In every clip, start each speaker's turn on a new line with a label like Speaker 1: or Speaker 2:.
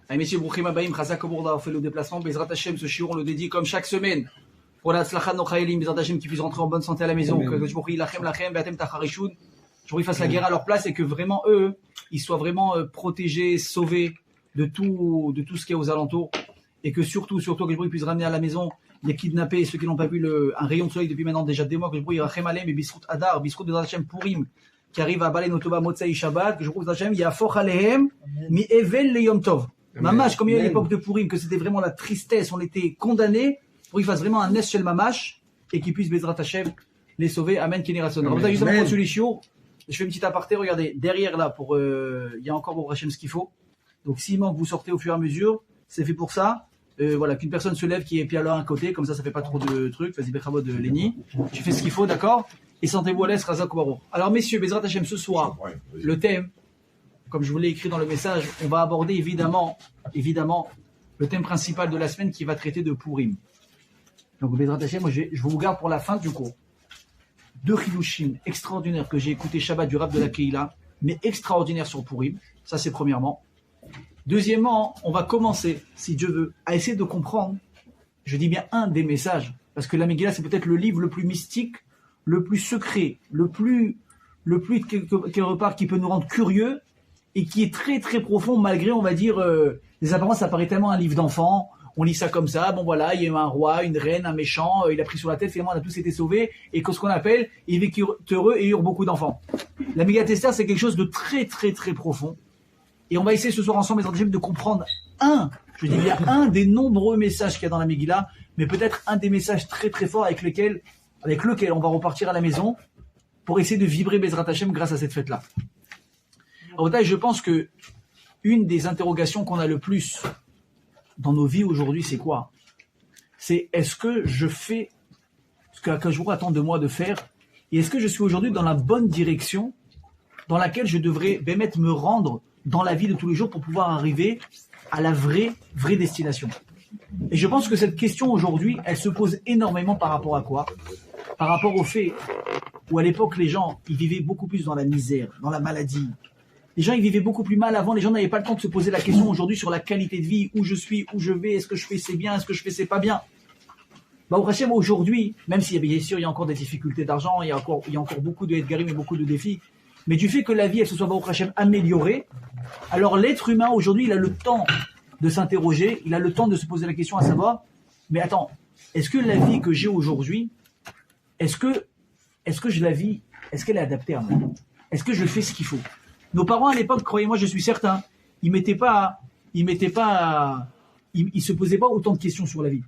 Speaker 1: Allez messieurs, Brouchim Abaïm, Chazak Obourda, on fait le déplacement, Bezrat Hashem, ce shiur on le dédie comme chaque semaine pour la Tzlachat Nochaïlim, Bezrat Hashem qui puisse rentrer en bonne santé à la maison, que je prie Lachem, Beatem Tacharishoun, je prie fasse la guerre à leur place et que vraiment eux, ils soient vraiment protégés, sauvés de tout ce qui est aux alentours et que surtout que je prie puisse ramener à la maison les kidnappés, ceux qui n'ont pas vu un rayon de soleil depuis maintenant déjà des mois, que je prie Rachem Alem et Bisrout Adar, Bisrout Bezrat Hashem Purim, qui arrive à Balen Otoba Motsai Shabbat, que je prie Bezrat Hashem, Yafoch Alehem, Mi Evel Le Yom Tov. Mamash, comme il y a à l'époque de Purim, que c'était vraiment la tristesse, on était condamnés, pour qu'il fasse vraiment un Nes Shel Mamash, et qu'il puisse Bezrat Hashem les sauver. Amen, Kenny Ratson. Alors, justement, pour celui Shiur, je fais une petite aparté, regardez, derrière là, il y a encore pour Hashem ce qu'il faut. Donc, s'il manque, vous sortez au fur et à mesure, c'est fait pour ça. Voilà, qu'une personne se lève qui est pied à l'heure à côté, comme ça fait pas trop de trucs, vas-y, Bechamod de Léni. Tu fais ce qu'il faut, d'accord? Et sentez-vous à l'aise, Razak Obarou. Alors, messieurs, Bezrat Hashem, ce soir, le thème, comme je vous l'ai écrit dans le message, on va aborder évidemment, le thème principal de la semaine qui va traiter de Purim. Donc, Bezrat Hashem, moi, je vous garde pour la fin du cours. 2 chilouchim extraordinaires que j'ai écouté Shabbat du rap de la Keïla, mais extraordinaires sur Purim. Ça, c'est premièrement. Deuxièmement, on va commencer, si Dieu veut, à essayer de comprendre, je dis bien un des messages, parce que la Megillah, c'est peut-être le livre le plus mystique, le plus secret, le plus quelque part qui peut nous rendre curieux, et qui est très très profond malgré, on va dire, les apparences, ça paraît tellement un livre d'enfant, on lit ça comme ça, bon voilà, il y a eu un roi, une reine, un méchant, il a pris sur la tête, finalement on a tous été sauvés, et que ce qu'on appelle, ils vécurent heureux et eurent beaucoup d'enfants. La Megillat Esther, c'est quelque chose de très très très profond, et on va essayer ce soir ensemble, de comprendre un des nombreux messages qu'il y a dans la Megillah, mais peut-être un des messages très très forts avec lequel on va repartir à la maison, pour essayer de vibrer Bezrat Hashem grâce à cette fête-là. Alors, je pense que une des interrogations qu'on a le plus dans nos vies aujourd'hui, c'est quoi? C'est est-ce que je fais ce qu'un jour attend de moi de faire, et est-ce que je suis aujourd'hui dans la bonne direction dans laquelle je devrais me rendre dans la vie de tous les jours pour pouvoir arriver à la vraie destination. Et je pense que cette question aujourd'hui, elle se pose énormément par rapport à quoi? Par rapport au fait où à l'époque les gens, ils vivaient beaucoup plus dans la misère, dans la maladie. Les gens, ils vivaient beaucoup plus mal avant. Les gens n'avaient pas le temps de se poser la question aujourd'hui sur la qualité de vie, où je suis, où je vais, est-ce que je fais c'est bien, est-ce que je fais c'est pas bien. Au Hachem, aujourd'hui, même s'il y a bien sûr il y a encore des difficultés d'argent, il y a encore beaucoup de Edgarim et beaucoup de défis, mais du fait que la vie elle se soit au Hachem améliorée, alors l'être humain aujourd'hui, il a le temps de s'interroger, il a le temps de se poser la question à savoir, mais attends, est-ce que la vie que j'ai aujourd'hui, est-ce que je la vis, est-ce qu'elle est adaptée à moi? Est-ce que je fais ce qu'il faut? Nos parents à l'époque, croyez-moi, je suis certain, ils se posaient pas autant de questions sur la vie.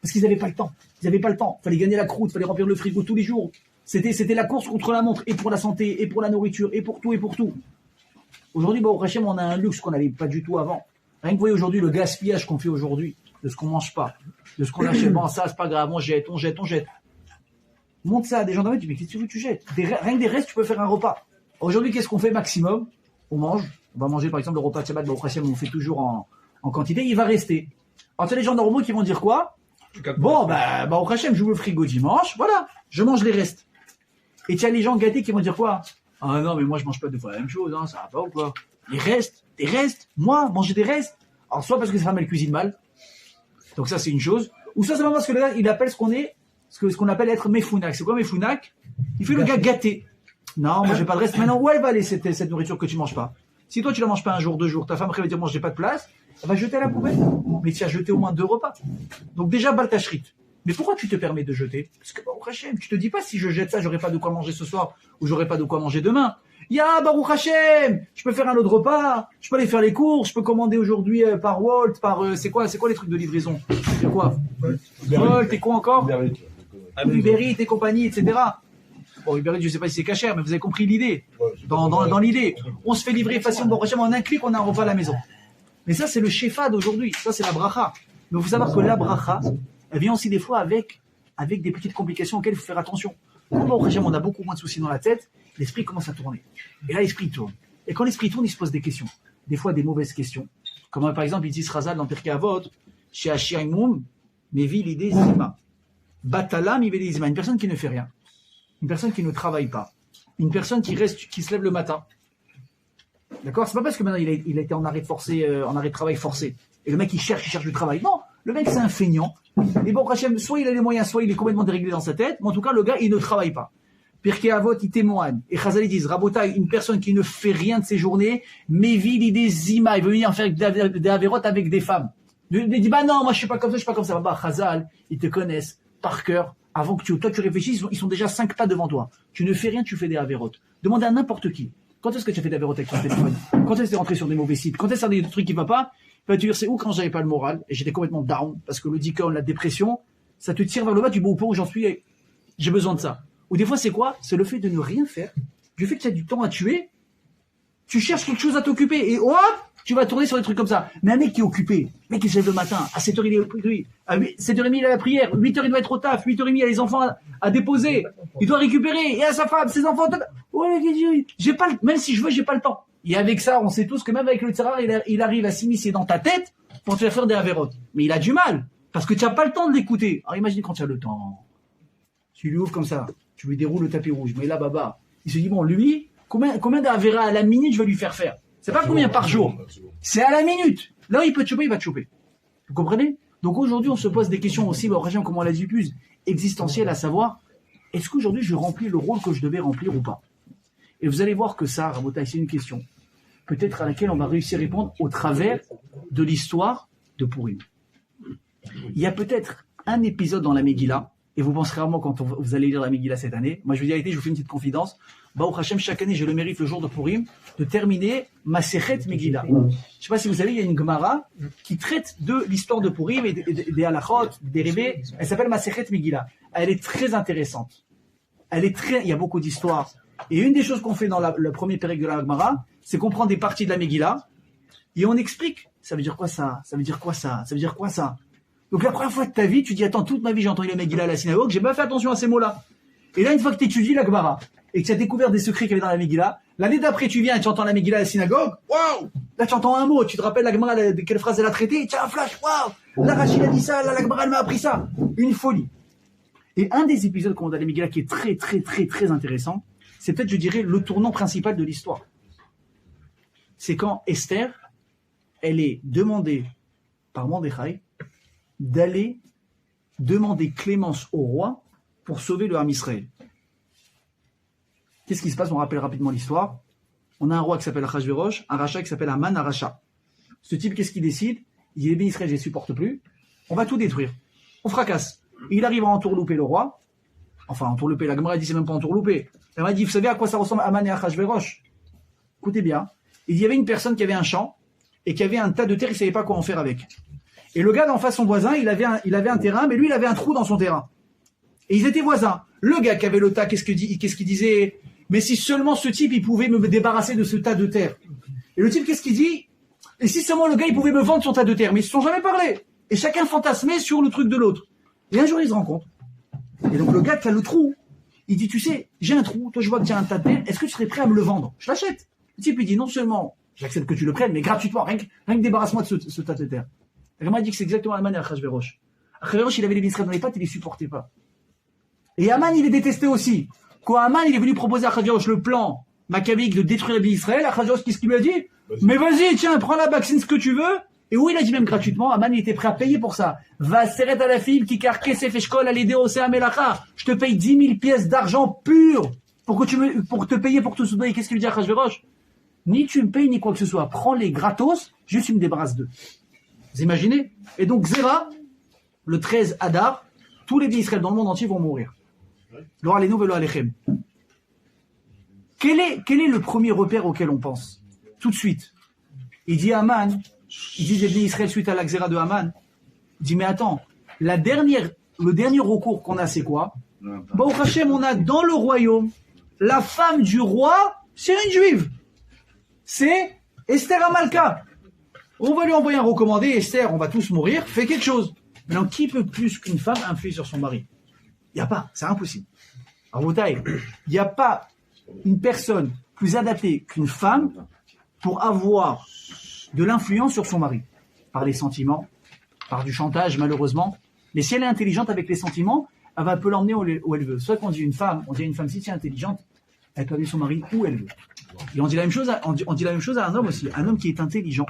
Speaker 1: Parce qu'ils n'avaient pas le temps. Ils n'avaient pas le temps. Il fallait gagner la croûte, il fallait remplir le frigo tous les jours. C'était la course contre la montre, et pour la santé, et pour la nourriture, et pour tout. Aujourd'hui, au Hachem, on a un luxe qu'on n'avait pas du tout avant. Rien que vous voyez aujourd'hui le gaspillage qu'on fait aujourd'hui, de ce qu'on mange pas, de ce qu'on achète. Bon, ça, c'est pas grave, on jette. Montre ça à des gens dans la vie, mais qu'est-ce que tu veux que tu jettes? Rien que des restes, tu peux faire un repas. Aujourd'hui, qu'est-ce qu'on fait maximum? On mange. On va manger, par exemple, le repas de Shabbat, au Hachem, on fait toujours en quantité, il va rester. Alors, c'est les gens normaux qui vont dire quoi? Bon, au Hachem, j'ouvre le frigo dimanche, voilà, je mange les restes. Et tu as les gens gâtés qui vont dire quoi? Ah non, mais moi, je mange pas deux fois la même chose, hein, ça va pas ou quoi? Des restes, moi, manger des restes. Alors, soit parce que sa femme, elle cuisine mal, donc ça, c'est une chose, ou soit c'est parce que le gars, il appelle ce qu'on appelle être méfounak. C'est quoi méfounak? Il fait le gars gâté. Non, moi, j'ai pas de reste. Maintenant, où elle va aller cette nourriture que tu manges pas? Si toi, tu la manges pas un jour, 2 jours, ta femme va dire, moi, j'ai pas de place, elle va jeter à la poubelle. Mais tu as jeté au moins 2 repas. Donc déjà, baltachrit. Mais pourquoi tu te permets de jeter? Parce que Baruch Hashem, tu te dis pas si je jette ça, j'aurai pas de quoi manger ce soir ou j'aurai pas de quoi manger demain. Baruch Hashem, je peux faire un autre repas, je peux aller faire les courses, je peux commander aujourd'hui par Wolt, c'est quoi les trucs de livraison? C'est quoi? Wolt et quoi encore? Uber Eats et compagnie, etc. Bon, Uber Eats, je sais pas si c'est cachère, mais vous avez compris l'idée. Dans l'idée, on se fait livrer facilement Baruch Hashem, en un clic, on a un repas à la maison. Mais ça, c'est le shefa d'aujourd'hui. Ça, c'est la bracha. Mais il faut savoir que la bracha, elle vient aussi des fois avec des petites complications auxquelles il faut faire attention. Quand on a beaucoup moins de soucis dans la tête, l'esprit commence à tourner. Et là, l'esprit tourne. Et quand l'esprit tourne, il se pose des questions. Des fois, des mauvaises questions. Comme par exemple, il dit Razal dans Pirkei Avot, chez Ashiraimum, Mevi l'idée Zima. Batalam, Zima. Une personne qui ne fait rien. Une personne qui ne travaille pas. Une personne qui se lève le matin. D'accord? C'est pas parce que maintenant il a été en arrêt de travail forcé. Et le mec il cherche du travail. Non, le mec c'est un feignant. Et bon, Hachem, soit il a les moyens, soit il est complètement déréglé dans sa tête. Mais en tout cas, le gars il ne travaille pas. Pirkei Avot, il témoigne. Et Chazal, ils disent, Rabota, une personne qui ne fait rien de ses journées, Mévil, des images, il veut venir faire des avérotes avec des femmes. Il dit, bah non, moi je suis pas comme ça, je suis pas comme ça. Bah, Chazal, ils te connaissent par cœur. Avant que toi tu réfléchisses, ils sont déjà 5 pas devant toi. Tu ne fais rien, tu fais des avérotes. Demande à n'importe qui. Quand est-ce que tu as fait des avérotes avec ton téléphone? Quand est-ce que tu es rentré sur des mauvais sites? Quand est-ce que tu as des trucs qui ne vont pas? Il va te dire, c'est où quand j'avais pas le moral, et j'étais complètement down, parce que le dickon, la dépression, ça te tire vers le bas, tu dis, bon, au point où j'en suis, j'ai besoin de ça. Ou des fois, c'est quoi? C'est le fait de ne rien faire. Du fait que tu as du temps à tuer, tu cherches quelque chose à t'occuper. Et hop, tu vas tourner sur des trucs comme ça. Mais un mec qui est occupé, mec qui se lève le matin, à 7h, il est occupé. À 7h30, il a la prière. 8h, il doit être au taf. 8h30, il a les enfants à déposer. Il doit récupérer. Et à sa femme, ses enfants. Ouais, j'ai pas même si je veux, j'ai pas le temps. Et avec ça, on sait tous que même avec le tzara, il arrive à s'immiscer dans ta tête pour te faire faire des avérotes. Mais il a du mal. Parce que tu n'as pas le temps de l'écouter. Alors imagine quand tu as le temps. Tu lui ouvres comme ça. Tu lui déroules le tapis rouge. Mais là, baba, il se dit, bon, lui, combien d'avéras à la minute je vais lui faire faire? C'est pas combien par jour. C'est à la minute. Là, il peut te choper, il va te choper. Vous comprenez? Donc aujourd'hui, on se pose des questions aussi, comme on l'a dit plus, existentielles, à savoir, est-ce qu'aujourd'hui, je remplis le rôle que je devais remplir ou pas? Et vous allez voir que ça, Rabotai, c'est une question, peut-être à laquelle on va réussir à répondre au travers de l'histoire de Pourim. Il y a peut-être un épisode dans la Megillah, et vous penserez rarement quand vous allez lire la Megillah cette année. Moi, je vous dis la vérité, je vous fais une petite confidence. Baruch Hashem, chaque année, j'ai le mérite, le jour de Pourim, de terminer ma Sechet Megillah. Je ne sais pas si vous savez, il y a une Gemara qui traite de l'histoire de Pourim et des halachot, des rébés. Elle s'appelle ma Sechet Megillah. Elle est très intéressante. Il y a beaucoup d'histoires. Et une des choses qu'on fait dans le premier période de la Gemara, c'est qu'on prend des parties de la Megillah et on explique. Ça veut dire quoi ça? Ça veut dire quoi ça? Ça veut dire quoi ça? Donc la première fois de ta vie, tu dis, attends, toute ma vie j'ai entendu la Megillah à la synagogue, j'ai pas fait attention à ces mots-là. Et là, une fois que tu étudies la Gemara et que tu as découvert des secrets qu'il y avait dans la Megillah, l'année d'après tu viens et tu entends la Megillah à la synagogue, waouh! Là tu entends un mot, tu te rappelles la Gemara, de quelle phrase elle a traité, et tu as un flash, waouh! Là Rachid a dit ça, là la Gemara elle m'a appris ça. Une folie. Et un des épisodes qu'on a dans la Megillah qui est très très très très intéressant, c'est peut-être, je dirais, le tournant principal de l'histoire. C'est quand Esther, elle est demandée par Mordechai d'aller demander clémence au roi pour sauver le Ham Israël. Qu'est-ce qui se passe? On rappelle rapidement l'histoire. On a un roi qui s'appelle Achashverosh, un rachat qui s'appelle Aman Aracha. Ce type, qu'est-ce qu'il décide? Il dit, les bénis Israël, je ne les supporte plus. On va tout détruire. On fracasse. Et il arrive à entourlouper le roi. Enfin, entourlouper, la Gemara dit, c'est même pas entourlouper. Elle m'a dit, vous savez à quoi ça ressemble Aman et Achashverosh? Écoutez bien. Il y avait une personne qui avait un champ et qui avait un tas de terre, il ne savait pas quoi en faire avec. Et le gars d'en face, son voisin, il avait un terrain, mais lui, il avait un trou dans son terrain. Et ils étaient voisins. Le gars qui avait le tas, qu'est-ce qu'il disait? Mais si seulement ce type, il pouvait me débarrasser de ce tas de terre. Et le type, qu'est-ce qu'il dit? Et si seulement le gars, il pouvait me vendre son tas de terre. Mais ils se sont jamais parlé. Et chacun fantasmait sur le truc de l'autre. Et un jour, ils se rencontrent. Et donc, le gars qui a le trou, il dit, tu sais, j'ai un trou, toi, je vois que tu as un tas de terre, est-ce que tu serais prêt à me le vendre? Je l'achète. Le type, il dit, non seulement, j'accepte que tu le prennes, mais gratuitement, rien que débarrasse-moi de ce tas de terre. Et Aman dit que c'est exactement la manière d'Achashverosh. Achashverosh, il avait les bénis dans les pattes, il les supportait pas. Et Aman, il les détestait aussi. Quand Aman, il est venu proposer à Achashverosh le plan machiavélique de détruire les bénis Israël, Achashverosh, qu'est-ce qu'il lui a dit? Mais vas-y, tiens, prends la vaccine, ce que tu veux. Et oui, il a dit même gratuitement, Aman, il était prêt à payer pour ça. Va serrer à la fille qui carque ses feshkol à l'aider au Melacha. Je te paye 10 000 pièces d'argent pur pour te payer pour tout ce deuil. Qu'est-ce qu'il lui dit à Achashverosh? Ni tu me payes, ni quoi que ce soit. Prends-les gratos, juste tu me débarrasses d'eux. Vous imaginez? Et donc, Zéra, le 13 Adar, tous les bénis Israël dans le monde entier vont mourir. Lo alenu velo alechem. Quel est le premier repère auquel on pense? Tout de suite. Il dit à Aman, il dit les bénis Israël suite à la Xéra de Aman. Il dit, mais attends, le dernier recours qu'on a, c'est quoi? Baruch Hashem, on a dans le royaume, la femme du roi, c'est une juive. C'est Esther Amalka. On va lui envoyer un recommandé, Esther, on va tous mourir, fais quelque chose. Maintenant, qui peut plus qu'une femme influer sur son mari? Il n'y a pas, c'est impossible. Alors, il n'y a pas une personne plus adaptée qu'une femme pour avoir de l'influence sur son mari. Par les sentiments, par du chantage, malheureusement. Mais si elle est intelligente avec les sentiments, elle peut l'emmener où elle veut. Soit qu'on dit une femme, si tu es intelligente, elle peut amener son mari où elle veut. Et on dit la même chose à un homme aussi. Un homme qui est intelligent,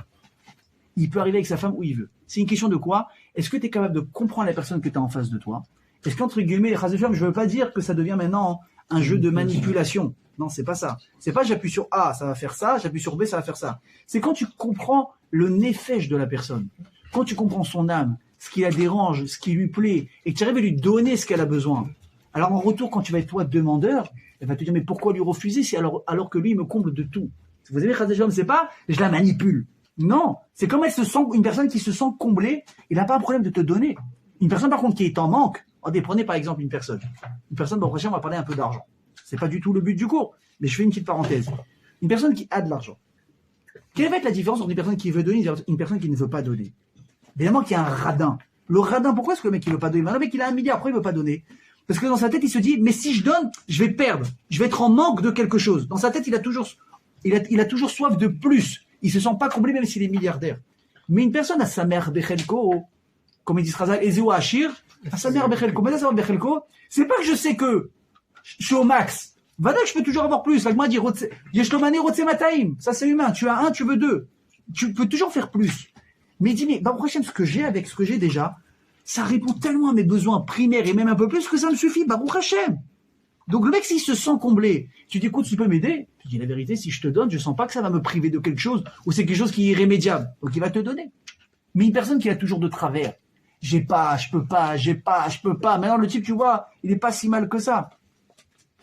Speaker 1: il peut arriver avec sa femme où il veut. C'est une question de quoi? Est-ce que tu es capable de comprendre la personne que tu as en face de toi? Est-ce qu'entre guillemets, je ne veux pas dire que ça devient maintenant un jeu de manipulation. Non, c'est pas ça. C'est pas j'appuie sur A, ça va faire ça, j'appuie sur B, ça va faire ça. C'est quand tu comprends le nefesh de la personne, quand tu comprends son âme, ce qui la dérange, ce qui lui plaît, et que tu arrives à lui donner ce qu'elle a besoin. Alors en retour, quand tu vas être toi demandeur, elle va te dire mais pourquoi lui refuser si alors que lui il me comble de tout. Vous avez c'est pas je la manipule. Non, c'est comme une personne qui se sent comblée, il n'a pas un problème de te donner. Une personne par contre qui est en manque, prenez par exemple une personne, bon prochain on va parler un peu d'argent. C'est pas du tout le but du cours, mais je fais une petite parenthèse. Une personne qui a de l'argent. Quelle va être la différence entre une personne qui veut donner et une personne qui ne veut pas donner? Évidemment qu'il y a un radin. Le radin, pourquoi est-ce que le mec il veut pas donner? Le mec il a 1 milliard, pourquoi il veut pas donner? Parce que dans sa tête il se dit mais si je donne, je vais perdre, je vais être en manque de quelque chose. Dans sa tête il a toujours soif de plus. Il se sent pas comblé même s'il est milliardaire. Mais une personne a sa mère Bechelko, comme il dit Razal, Ezeu Achir, à sa mère Bechelko. Mais là, sa mère Bechelko, c'est pas que je sais que je suis au max. Vada, je peux toujours avoir plus. L'agma dit, Yeshtomane Rotse Mataim. Ça, c'est humain. Tu as 1, tu veux 2. Tu peux toujours faire plus. Mais il dit, mais, prochaine, ce que j'ai avec ce que j'ai déjà, ça répond tellement à mes besoins primaires et même un peu plus que ça me suffit. Baruch Hashem. Donc, le mec, s'il se sent comblé, tu dis, écoute, tu peux m'aider? Tu dis, la vérité, si je te donne, je sens pas que ça va me priver de quelque chose ou c'est quelque chose qui est irrémédiable. Donc, il va te donner. Mais une personne qui a toujours de travers, j'ai pas, je peux pas, j'ai pas, je peux pas. Maintenant, le type, tu vois, il est pas si mal que ça.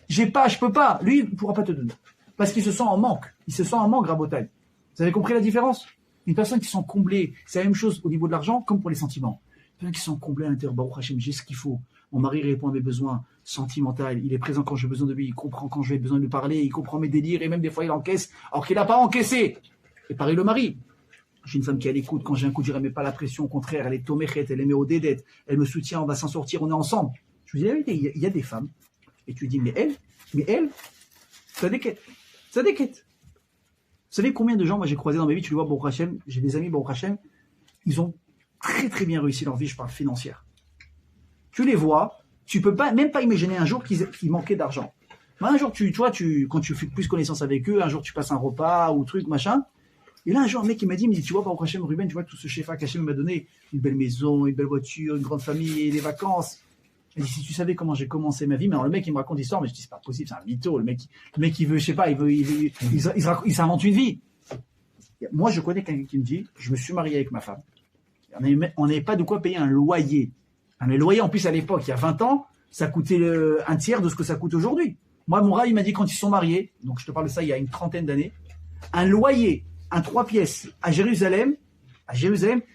Speaker 1: J'ai pas, je peux pas. Lui, il pourra pas te donner. Parce qu'il se sent en manque. Il se sent en manque, Rabotai. Vous avez compris la différence? Une personne qui se sent comblée, c'est la même chose au niveau de l'argent comme pour les sentiments. Une personne qui se sent comblée à l'intérieur, Baruch Hashem, j'ai ce qu'il faut. Mon mari répond à mes besoins sentimentaux. Il est présent quand j'ai besoin de lui. Il comprend quand j'ai besoin de lui parler. Il comprend mes délires et même des fois, il encaisse alors qu'il n'a pas encaissé. Et pareil, le mari. J'ai une femme qui est à l'écoute. Quand j'ai un coup, je ne remets pas la pression. Au contraire, elle est toméchette, elle est méodédette. Elle me soutient, on va s'en sortir, on est ensemble. Je vous dis la vérité, il y a des femmes. Et tu dis, mais elle, ça déquête. Ça déquête. Vous savez combien de gens, moi, j'ai croisé dans ma vie, tu le vois, Baruch Hashem, j'ai des amis, Baruch Hashem, ils ont très très bien réussi leur vie, je parle financière. Tu les vois, tu peux pas, même pas imaginer un jour qu'ils manquaient d'argent. Un jour, tu vois, quand tu fais plus connaissance avec eux, un jour tu passes un repas ou truc, machin. Et là, un jour, un mec qui m'a dit, tu vois, Baruch Hashem, Ruben, tu vois, tout ce chef qu'Hachem m'a donné, une belle maison, une belle voiture, une grande famille, des vacances. Il dit, si tu savais comment j'ai commencé ma vie, mais alors le mec, il me raconte l'histoire, mais je dis, c'est pas possible, c'est un mytho. Le mec, il veut, je sais pas, il s'invente une vie. Moi, je connais quelqu'un qui me dit, je me suis marié avec ma femme. On n'avait pas de quoi payer un loyer. Un loyer, en plus, à l'époque, il y a 20 ans, ça coûtait un tiers de ce que ça coûte aujourd'hui. Moi, mon rat, il m'a dit, quand ils sont mariés, donc je te parle de ça il y a une trentaine d'années, un loyer, un 3 pièces à Jérusalem,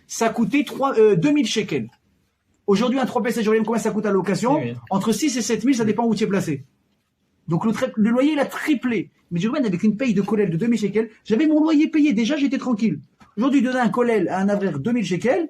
Speaker 1: ça coûtait 2000 shekels. Aujourd'hui, un 3 pièces à Jérusalem, combien ça coûte à la location? Oui. Entre 6 et 7 000, ça dépend où tu es placé. Donc le loyer, il a triplé. Mais Ruben, avec une paye de collèle de 2000 shekels, j'avais mon loyer payé, déjà j'étais tranquille. Aujourd'hui, donner un collèle à un avraire 2000 shekels,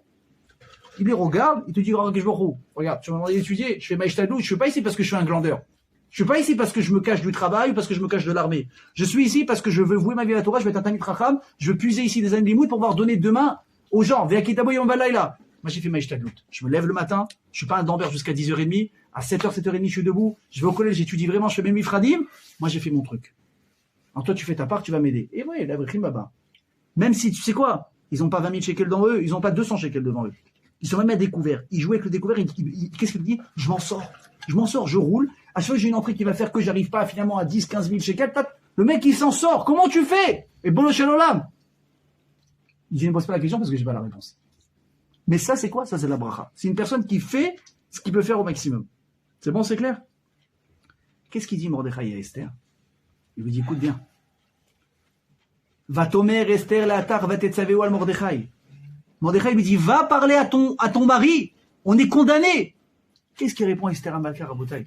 Speaker 1: il les regarde, il te dit, regarde, tu m'as demandé d'étudier, je fais maïchtadou, je suis pas ici parce que je suis un glandeur. Je suis pas ici parce que je me cache du travail ou parce que je me cache de l'armée. Je suis ici parce que je veux vouer ma vie à la Torah, je vais être un Tamid Chacham, je veux puiser ici des années limoud pour pouvoir donner demain aux gens. Ve'akitaboy yom v'layla. Moi, j'ai fait maïchtadlout. Je me lève le matin, je suis pas un damber jusqu'à 10h30, à 7h, 7h30, je suis debout, je vais au collège, j'étudie vraiment, je fais mes mifradim. Moi, j'ai fait mon truc. Alors toi, tu fais ta part, tu vas m'aider. Et ouais, la vraie baba. Même si, tu sais quoi, ils ont pas 20 000 shekels devant eux, ils ont pas 200 shekels devant eux. Ils sont même à découvert. Ils jouent avec le découvert, qu'est-ce qu'il dit? Je m'en sors, je roule. À chaque fois que j'ai une entrée qui va faire que j'arrive pas finalement à 10, 15 000 shekels, le mec, il s'en sort. Comment tu fais? Et bon, Shalom. Je ne pose pas la question parce que j'ai pas la réponse. Mais ça, c'est quoi? Ça, c'est la bracha. C'est une personne qui fait ce qu'il peut faire au maximum. C'est bon, c'est clair? Qu'est-ce qu'il dit Mordechai à Esther? Il lui dit, écoute bien. Va tomer Esther la atar va tetzaveu al Mordechai. Mordechai lui dit, va parler à ton mari. On est condamné. Qu'est-ce qu'il répond à Esther Amalkar à Botaï?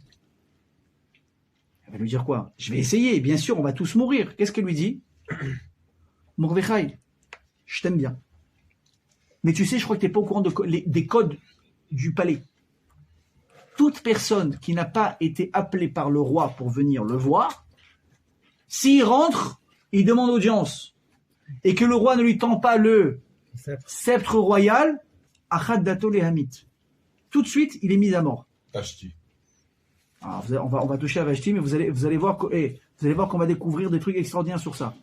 Speaker 1: Elle va lui dire quoi? Je vais essayer. Bien sûr, on va tous mourir. Qu'est-ce qu'elle lui dit? Mordechai, je t'aime bien. Mais tu sais, je crois que tu n'es pas au courant des codes du palais. Toute personne qui n'a pas été appelée par le roi pour venir le voir, s'il rentre, il demande audience. Et que le roi ne lui tend pas le sceptre royal, achad dato lehamit. Tout de suite, il est mis à mort. Alors, on va toucher à Vashti, mais vous allez voir qu'on va découvrir des trucs extraordinaires sur ça.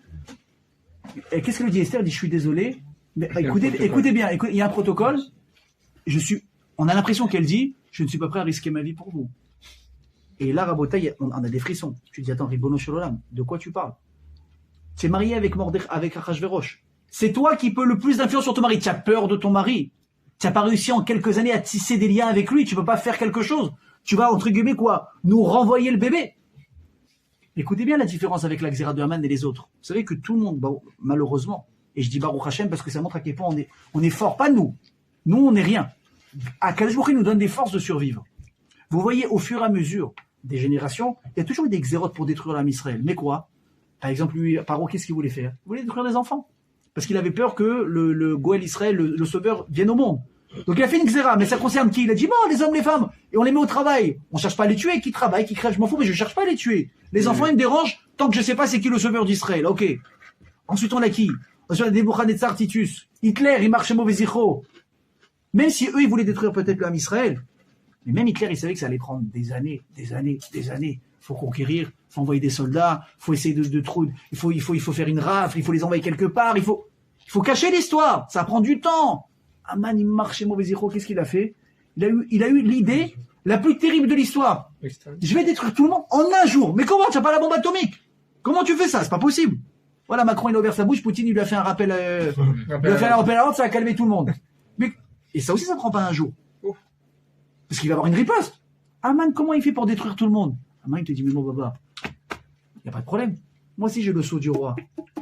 Speaker 1: Et qu'est-ce qu'elle dit Esther? Elle dit, je suis désolé, mais écoutez bien, il y a un protocole, on a l'impression qu'elle dit, je ne suis pas prêt à risquer ma vie pour vous. Et là, Rabotaï, on a des frissons. Tu dis, attends, Ribono Shololam, de quoi tu parles? Tu es marié avec Achashverosh. C'est toi qui peux le plus d'influence sur ton mari. Tu as peur de ton mari. Tu n'as pas réussi en quelques années à tisser des liens avec lui. Tu ne peux pas faire quelque chose. Tu vas, entre guillemets, quoi, nous renvoyer le bébé. Écoutez bien la différence avec la Xéra de Haman et les autres. Vous savez que tout le monde, malheureusement, et je dis Baruch Hashem parce que ça montre à quel point on est fort, pas nous. Nous, on n'est rien. Akadosh Baruch Hu nous donne des forces de survivre. Vous voyez, au fur et à mesure des générations, il y a toujours eu des xérotes pour détruire l'âme Israël. Mais quoi? Par exemple, lui, Paro, qu'est-ce qu'il voulait faire? Il voulait détruire des enfants. Parce qu'il avait peur que le Goël Israël, le sauveur, vienne au monde. Donc il a fait une xéra, mais ça concerne qui? Il a dit, bon, les hommes, les femmes, et on les met au travail. On cherche pas à les tuer, qui travaille, qui crève, je m'en fous, mais je cherche pas à les tuer. Les enfants, ils me dérangent, tant que je sais pas c'est qui le sauveur d'Israël. Ok. Ensuite, on a qui? Ensuite, on a Nebuchadnezzar Titus. Hitler, il marchait mauvais zicho. Même si eux, ils voulaient détruire peut-être l'âme Israël, mais même Hitler, il savait que ça allait prendre des années. Faut conquérir, faut envoyer des soldats, faut essayer de trouver, il faut faire une rafle, il faut les envoyer quelque part, il faut cacher l'histoire. Ça prend du temps. Aman, il marchait mauvais zéro. Qu'est-ce qu'il a fait? Il a eu l'idée la plus terrible de l'histoire. Je vais détruire tout le monde en un jour. Mais comment? Tu n'as pas la bombe atomique? Comment tu fais ça? C'est pas possible. Voilà, Macron, il a ouvert sa bouche, Poutine, il lui a fait un rappel, à l'ordre, ça a calmé tout le monde. Et ça aussi, ça prend pas un jour. Parce qu'il va avoir une riposte. Aman, comment il fait pour détruire tout le monde? Aman, il te dit, mais mon baba, il n'y a pas de problème. Moi aussi, j'ai le sceau du roi,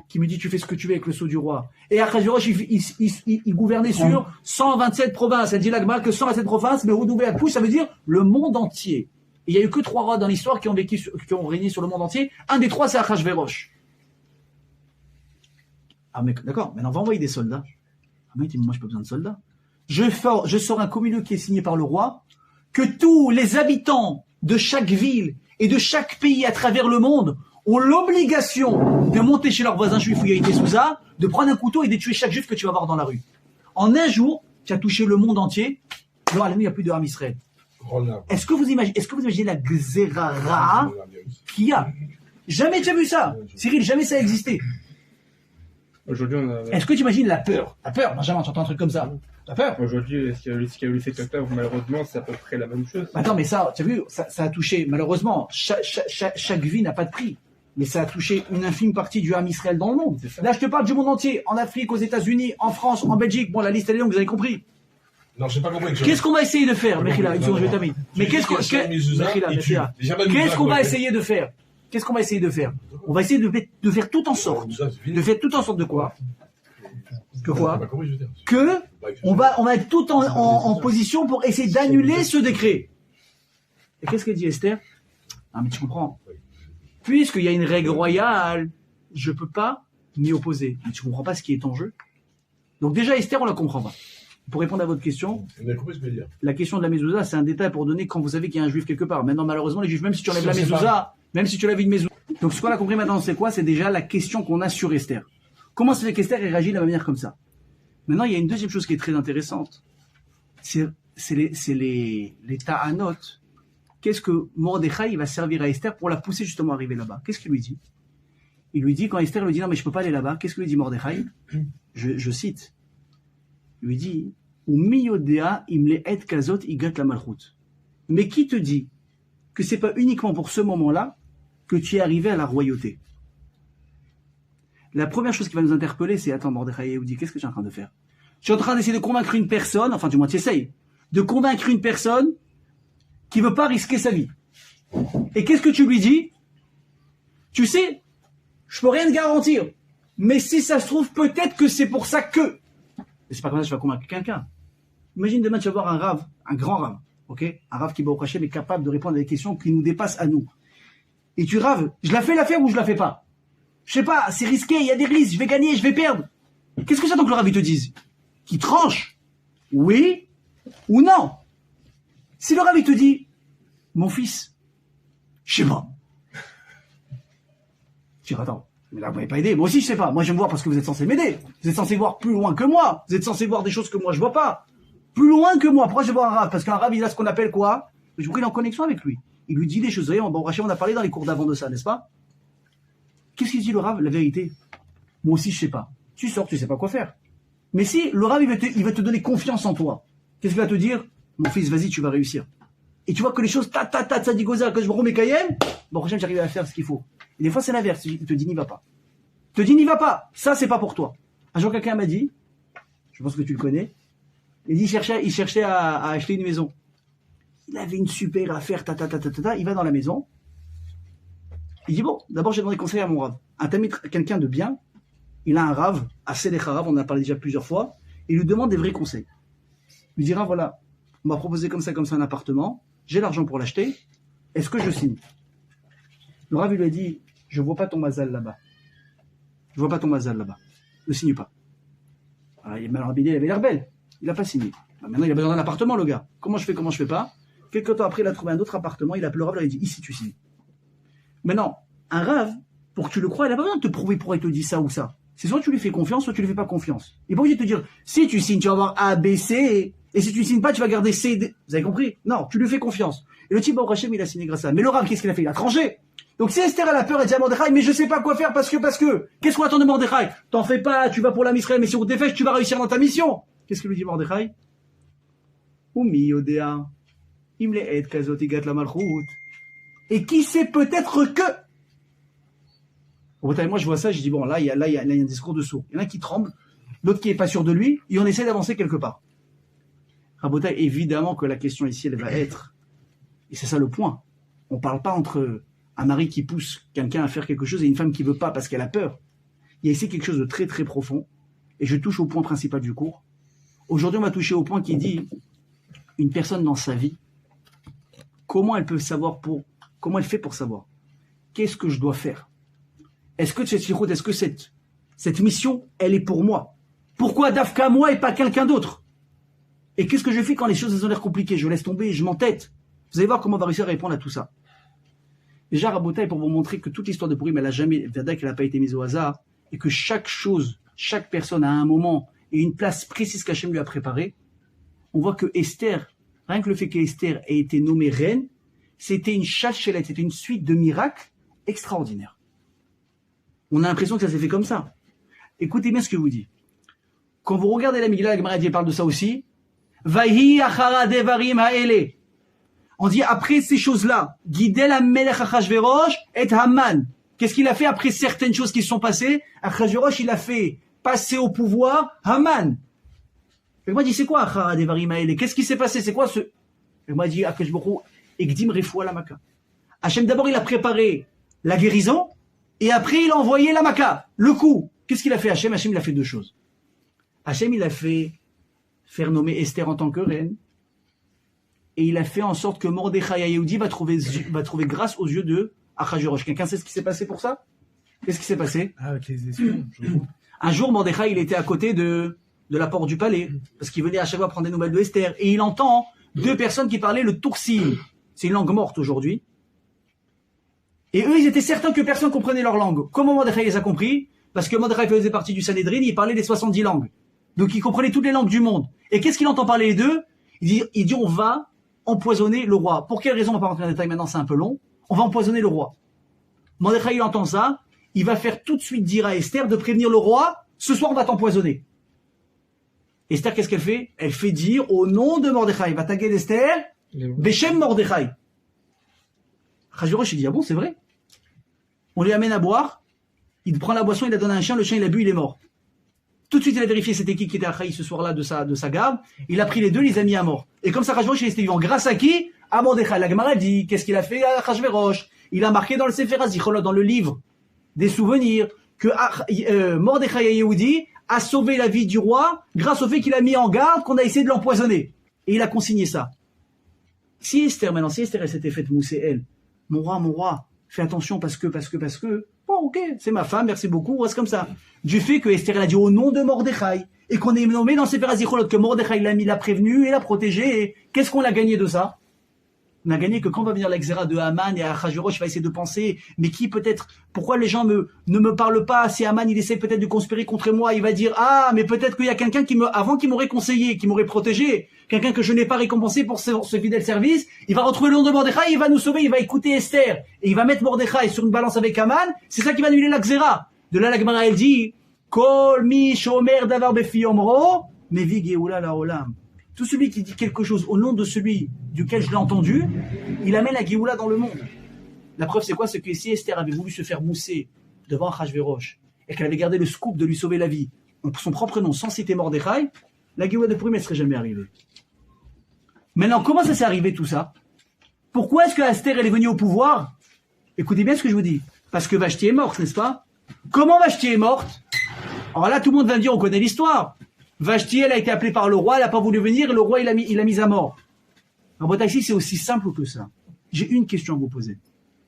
Speaker 1: qui me dit, tu fais ce que tu veux avec le sceau du roi. Et Achashverosh, il gouvernait sur 127 provinces. Elle dit l'Agma que 127 provinces, mais redoublé à couche, ça veut dire le monde entier. Et il n'y a eu que 3 rois dans l'histoire qui ont régné sur le monde entier. Un des 3, c'est Achashverosh. Ah, mais d'accord, maintenant on va envoyer des soldats. Aman, il dit, moi, je n'ai pas besoin de soldats. Je sors un communiqué qui est signé par le roi, que tous les habitants de chaque ville et de chaque pays à travers le monde ont l'obligation de monter chez leurs voisins juifs où il y a été Souza, de prendre un couteau et de tuer chaque juif que tu vas voir dans la rue. En un jour, tu as touché le monde entier. Alors, il n'y a plus de Ham Israël. Est-ce que vous imaginez la Xerara qu'il y a? Jamais tu as vu ça. Cyril, jamais ça a existé.
Speaker 2: Aujourd'hui,
Speaker 1: Est-ce que tu imagines la peur? La peur, Benjamin, tu entends un truc comme ça. T'as peur?
Speaker 2: Aujourd'hui, ce qu'il y a eu le 7 octobre, malheureusement, c'est à peu près la même chose.
Speaker 1: Attends, mais ça, tu as vu, ça a touché, malheureusement, chaque vie n'a pas de prix. Mais ça a touché une infime partie du Ham Israël dans le monde. Là, je te parle du monde entier, en Afrique, aux États-Unis, en France, en Belgique. Bon, la liste elle est longue, vous avez compris.
Speaker 3: Non, j'ai pas compris.
Speaker 1: Qu'est-ce qu'on va essayer de faire, Mechila? Je vais t'amener. Mais qu'est-ce qu'on va essayer de faire? Qu'est-ce qu'on va essayer de faire? On va essayer de faire tout en sorte. De faire tout en sorte de quoi? Que quoi? Que on va être tout en position pour essayer d'annuler ce décret. Et qu'est-ce qu'elle dit Esther? Ah, mais tu comprends. Puisqu'il y a une règle royale, je ne peux pas m'y opposer. Mais tu ne comprends pas ce qui est en jeu. Donc déjà, Esther, on ne la comprend pas. Pour répondre à votre question, la question de la mezouza, c'est un détail pour donner quand vous savez qu'il y a un juif quelque part. Maintenant, malheureusement, les juifs, même si tu enlèves la mezouza, même si tu enlèves une mezouza. Donc ce qu'on a compris maintenant, c'est quoi? C'est déjà la question qu'on a sur Esther. Comment se fait qu'Esther réagit de la manière comme ça? Maintenant, il y a une deuxième chose qui est très intéressante. C'est les ta'anot. Qu'est-ce que Mordechai va servir à Esther pour la pousser justement à arriver là-bas? Qu'est-ce qu'il lui dit? Il lui dit, quand Esther lui dit non mais je peux pas aller là-bas, qu'est-ce que lui dit Mordechai? Je cite. Il lui dit Umiyodea imle et kazot igat la malchut. Mais qui te dit que c'est pas uniquement pour ce moment-là que tu es arrivé à la royauté? La première chose qui va nous interpeller, c'est attends Mordechai Yehudi, qu'est-ce que tu es en train de faire? Tu es en train d'essayer de convaincre une personne, enfin du moins tu essayes, de convaincre une personne qui veut pas risquer sa vie. Et qu'est-ce que tu lui dis? Tu sais, je peux rien te garantir, mais si ça se trouve, peut-être que c'est pour ça que. Mais c'est pas comme ça que je vais convaincre quelqu'un. Imagine demain tu vas voir un rave, un grand rave, ok? Un rave qui, Baruch Hashem, est capable de répondre à des questions qui nous dépassent à nous. Et tu raves, je la fais l'affaire ou je la fais pas? Je sais pas, c'est risqué, il y a des risques, je vais gagner, je vais perdre. Qu'est-ce que c'est donc le rave, ils te disent? Qui tranche? Oui ou non? Si le rave, il te dit, mon fils, je sais pas. Tu dis, attends, mais là, vous m'avez pas aidé. Moi aussi, je sais pas. Moi, je vais me voir parce que vous êtes censé m'aider. Vous êtes censé voir plus loin que moi. Vous êtes censé voir des choses que moi, je vois pas. Plus loin que moi. Pourquoi je vais voir un rave? Parce qu'un rave, il a ce qu'on appelle quoi? Je vous prie en connexion avec lui. Il lui dit des choses. Vous voyez, bon, Rachel, on a parlé dans les cours d'avant de ça, n'est-ce pas? Qu'est-ce qu'il dit le Rav? La vérité. Moi aussi, je sais pas. Tu sors, tu sais pas quoi faire. Mais si le Rav, il va te donner confiance en toi, qu'est-ce qu'il va te dire? Mon fils, vas-y, tu vas réussir. Et tu vois que les choses, tzadigoza, que je me remets Kayem, bon, Rachel, j'arrive à faire ce qu'il faut. Et des fois, c'est l'inverse. Il te dit, n'y va pas. Il te dit, n'y va pas. Ça, c'est pas pour toi. Un jour, quelqu'un m'a dit, je pense que tu le connais, il dit, il cherchait à acheter une maison. Il avait une super affaire, il va dans la maison. Il dit, bon, d'abord, j'ai demandé conseil à mon Rav. Quelqu'un de bien, il a un Rav, assez des Rav, on en a parlé déjà plusieurs fois, et il lui demande des vrais conseils. Il lui dira, voilà, on m'a proposé comme ça un appartement, j'ai l'argent pour l'acheter, est-ce que je signe? Le Rav, il lui a dit, je vois pas ton mazal là-bas. Je vois pas ton mazal là-bas. Ne signe pas. Alors, il avait l'air belle. Il n'a pas signé. Maintenant, il a besoin d'un appartement, le gars. Comment je fais pas? Quelques temps après, il a trouvé un autre appartement, il a appelé le Rav, il a dit, ici, tu signes. Maintenant, un Rav, pour que tu le crois, il n'a pas besoin de te prouver pourquoi il te dit ça ou ça. C'est soit tu lui fais confiance, soit tu lui fais pas confiance. Il n'est pas obligé de te dire, si tu signes, tu vas avoir A, B, C, et si tu signes pas, tu vas garder C, D. Vous avez compris? Non, tu lui fais confiance. Et le type, Baruch Hashem, il a signé grâce à ça. Mais le Rav, qu'est-ce qu'il a fait? Il a tranché. Donc si Esther, elle a peur, elle dit à Mordechai, mais je sais pas quoi faire parce que, qu'est-ce qu'on attend de Mordechai? T'en fais pas, tu vas pour la Misraël, mais si on te dépêche, tu vas réussir dans ta mission. Qu'est-ce que lui dit Mordechai? Umi Odea, Imle et Kazot Igat la Malchut. Et qui sait peut-être que. Moi, je vois ça, je dis, bon, là, il y a un discours de sourd. Il y en a qui tremble, l'autre qui est pas sûr de lui, et on essaie d'avancer quelque part. Rabotai, évidemment que la question ici, elle va être, et c'est ça le point. On parle pas entre un mari qui pousse quelqu'un à faire quelque chose et une femme qui veut pas parce qu'elle a peur. Il y a ici quelque chose de très très profond, et je touche au point principal du cours. Aujourd'hui, on va toucher au point qui dit, une personne dans sa vie, comment elle fait pour savoir? Qu'est-ce que je dois faire? Est-ce que cette mission, elle est pour moi? Pourquoi Dafka moi et pas quelqu'un d'autre? Et qu'est-ce que je fais quand les choses ont l'air compliquées? Je laisse tomber, je m'entête. Vous allez voir comment on va réussir à répondre à tout ça. Déjà, Rabotai, pour vous montrer que toute l'histoire de Purim, qu'elle n'a pas été mise au hasard, et que chaque personne a un moment et une place précise qu'Hachem lui a préparée, on voit que Esther, rien que le fait qu'Esther ait été nommée reine, c'était une chachelette, c'était une suite de miracles extraordinaires. On a l'impression que ça s'est fait comme ça. Écoutez bien ce que je vous dis. Quand vous regardez la Megillah, la Gemara parle de ça aussi. Vayhi achara devarim ha'ele. On dit après ces choses-là, Gidel HaMelech Achashverosh et Haman. Qu'est-ce qu'il a fait après certaines choses qui se sont passées? Achashverosh, il a fait passer au pouvoir Haman. Et moi, je dis, c'est quoi achara devarim ha'ele? Qu'est-ce qui s'est passé? C'est quoi ce? Et moi, je dis, Akash Baruch Hu, Ekdim Refoua la Maka. Hachem, d'abord, il a préparé la guérison. Et après, il a envoyé la Maka, le coup. Qu'est-ce qu'il a fait Hachem? Hachem, il a fait deux choses. Hachem, il a fait faire nommer Esther en tant que reine. Et il a fait en sorte que Mordechai Yehudi va trouver grâce aux yeux de Achashverosh. Quelqu'un sait ce qui s'est passé pour ça? Qu'est-ce qui s'est passé?
Speaker 2: Avec les espions.
Speaker 1: Un jour, Mordechai, il était à côté de la porte du palais. Parce qu'il venait à chaque fois prendre des nouvelles de Esther. Et il entend deux personnes qui parlaient le Toursim. C'est une langue morte aujourd'hui. Et eux, ils étaient certains que personne comprenait leur langue. Comment Mordechai les a compris? Parce que Mordechai faisait partie du Sanhédrin, il parlait les 70 langues. Donc il comprenait toutes les langues du monde. Et qu'est-ce qu'il entend parler les deux? Il dit, on va empoisonner le roi. Pour quelle raison? On va pas rentrer dans les détails maintenant, c'est un peu long. On va empoisonner le roi. Mordechai, il entend ça. Il va faire tout de suite dire à Esther de prévenir le roi, ce soir on va t'empoisonner. Esther, qu'est-ce qu'elle fait? Elle fait dire au nom de Mordechai, va taguer d'Esther, Beshem Mordechai. Achashverosh, il dit, ah bon, c'est vrai? On lui amène à boire, il prend la boisson, il la donne à un chien, le chien il a bu, il est mort. Tout de suite, il a vérifié c'était qui était Achaï ce soir-là de sa garde, il a pris les deux, il les a mis à mort. Et comme ça, Achashverosh, il est resté vivant. Grâce à qui? À Mordechai. La Gemara dit, qu'est-ce qu'il a fait à Achashverosh? Il a marqué dans le Sefer HaZichrot, dans le livre des souvenirs, que Mordechai Yehudi a sauvé la vie du roi grâce au fait qu'il a mis en garde qu'on a essayé de l'empoisonner. Et il a consigné ça. Si Esther, elle s'était faite mousser, elle, mon roi, fais attention parce que, bon, ok, c'est ma femme, merci beaucoup, on reste comme ça. Du fait que Esther, elle a dit au nom de Mordechai, et qu'on est nommé dans Sefer HaZichrot, que Mordechai l'a prévenu et l'a protégé, et qu'est-ce qu'on a gagné de ça? On a gagné que quand va venir la Xéra de Haman et Achashverosh va essayer de penser, mais qui peut-être, pourquoi les gens ne me parlent pas? Si Haman il essaie peut-être de conspirer contre moi, il va dire, ah, mais peut-être qu'il y a quelqu'un avant qui m'aurait conseillé, qui m'aurait protégé, quelqu'un que je n'ai pas récompensé pour ce fidèle service, il va retrouver le nom de Mordechai, il va nous sauver, il va écouter Esther, et il va mettre Mordechai sur une balance avec Haman, c'est ça qui va annuler la Xéra. De là, la Gemara, elle dit, Kol mi shomer davar befi omro, mevi geoula la olam. Tout celui qui dit quelque chose au nom de celui duquel je l'ai entendu, il amène la Géoula dans le monde. La preuve, c'est quoi? C'est que si Esther avait voulu se faire mousser devant Achashverosh et qu'elle avait gardé le scoop de lui sauver la vie en son propre nom, sans citer Mordechai, la Géoula de Purim, elle ne serait jamais arrivée. Maintenant, comment ça s'est arrivé tout ça? Pourquoi est-ce que Esther, elle est venue au pouvoir? Écoutez bien ce que je vous dis. Parce que Vashti est morte, n'est-ce pas? Comment Vashti est morte? Alors là, tout le monde va me dire, on connaît l'histoire. Vashti, elle a été appelée par le roi, elle n'a pas voulu venir, et le roi, il l'a mise à mort. En Bretagne, c'est aussi simple que ça. J'ai une question à vous poser.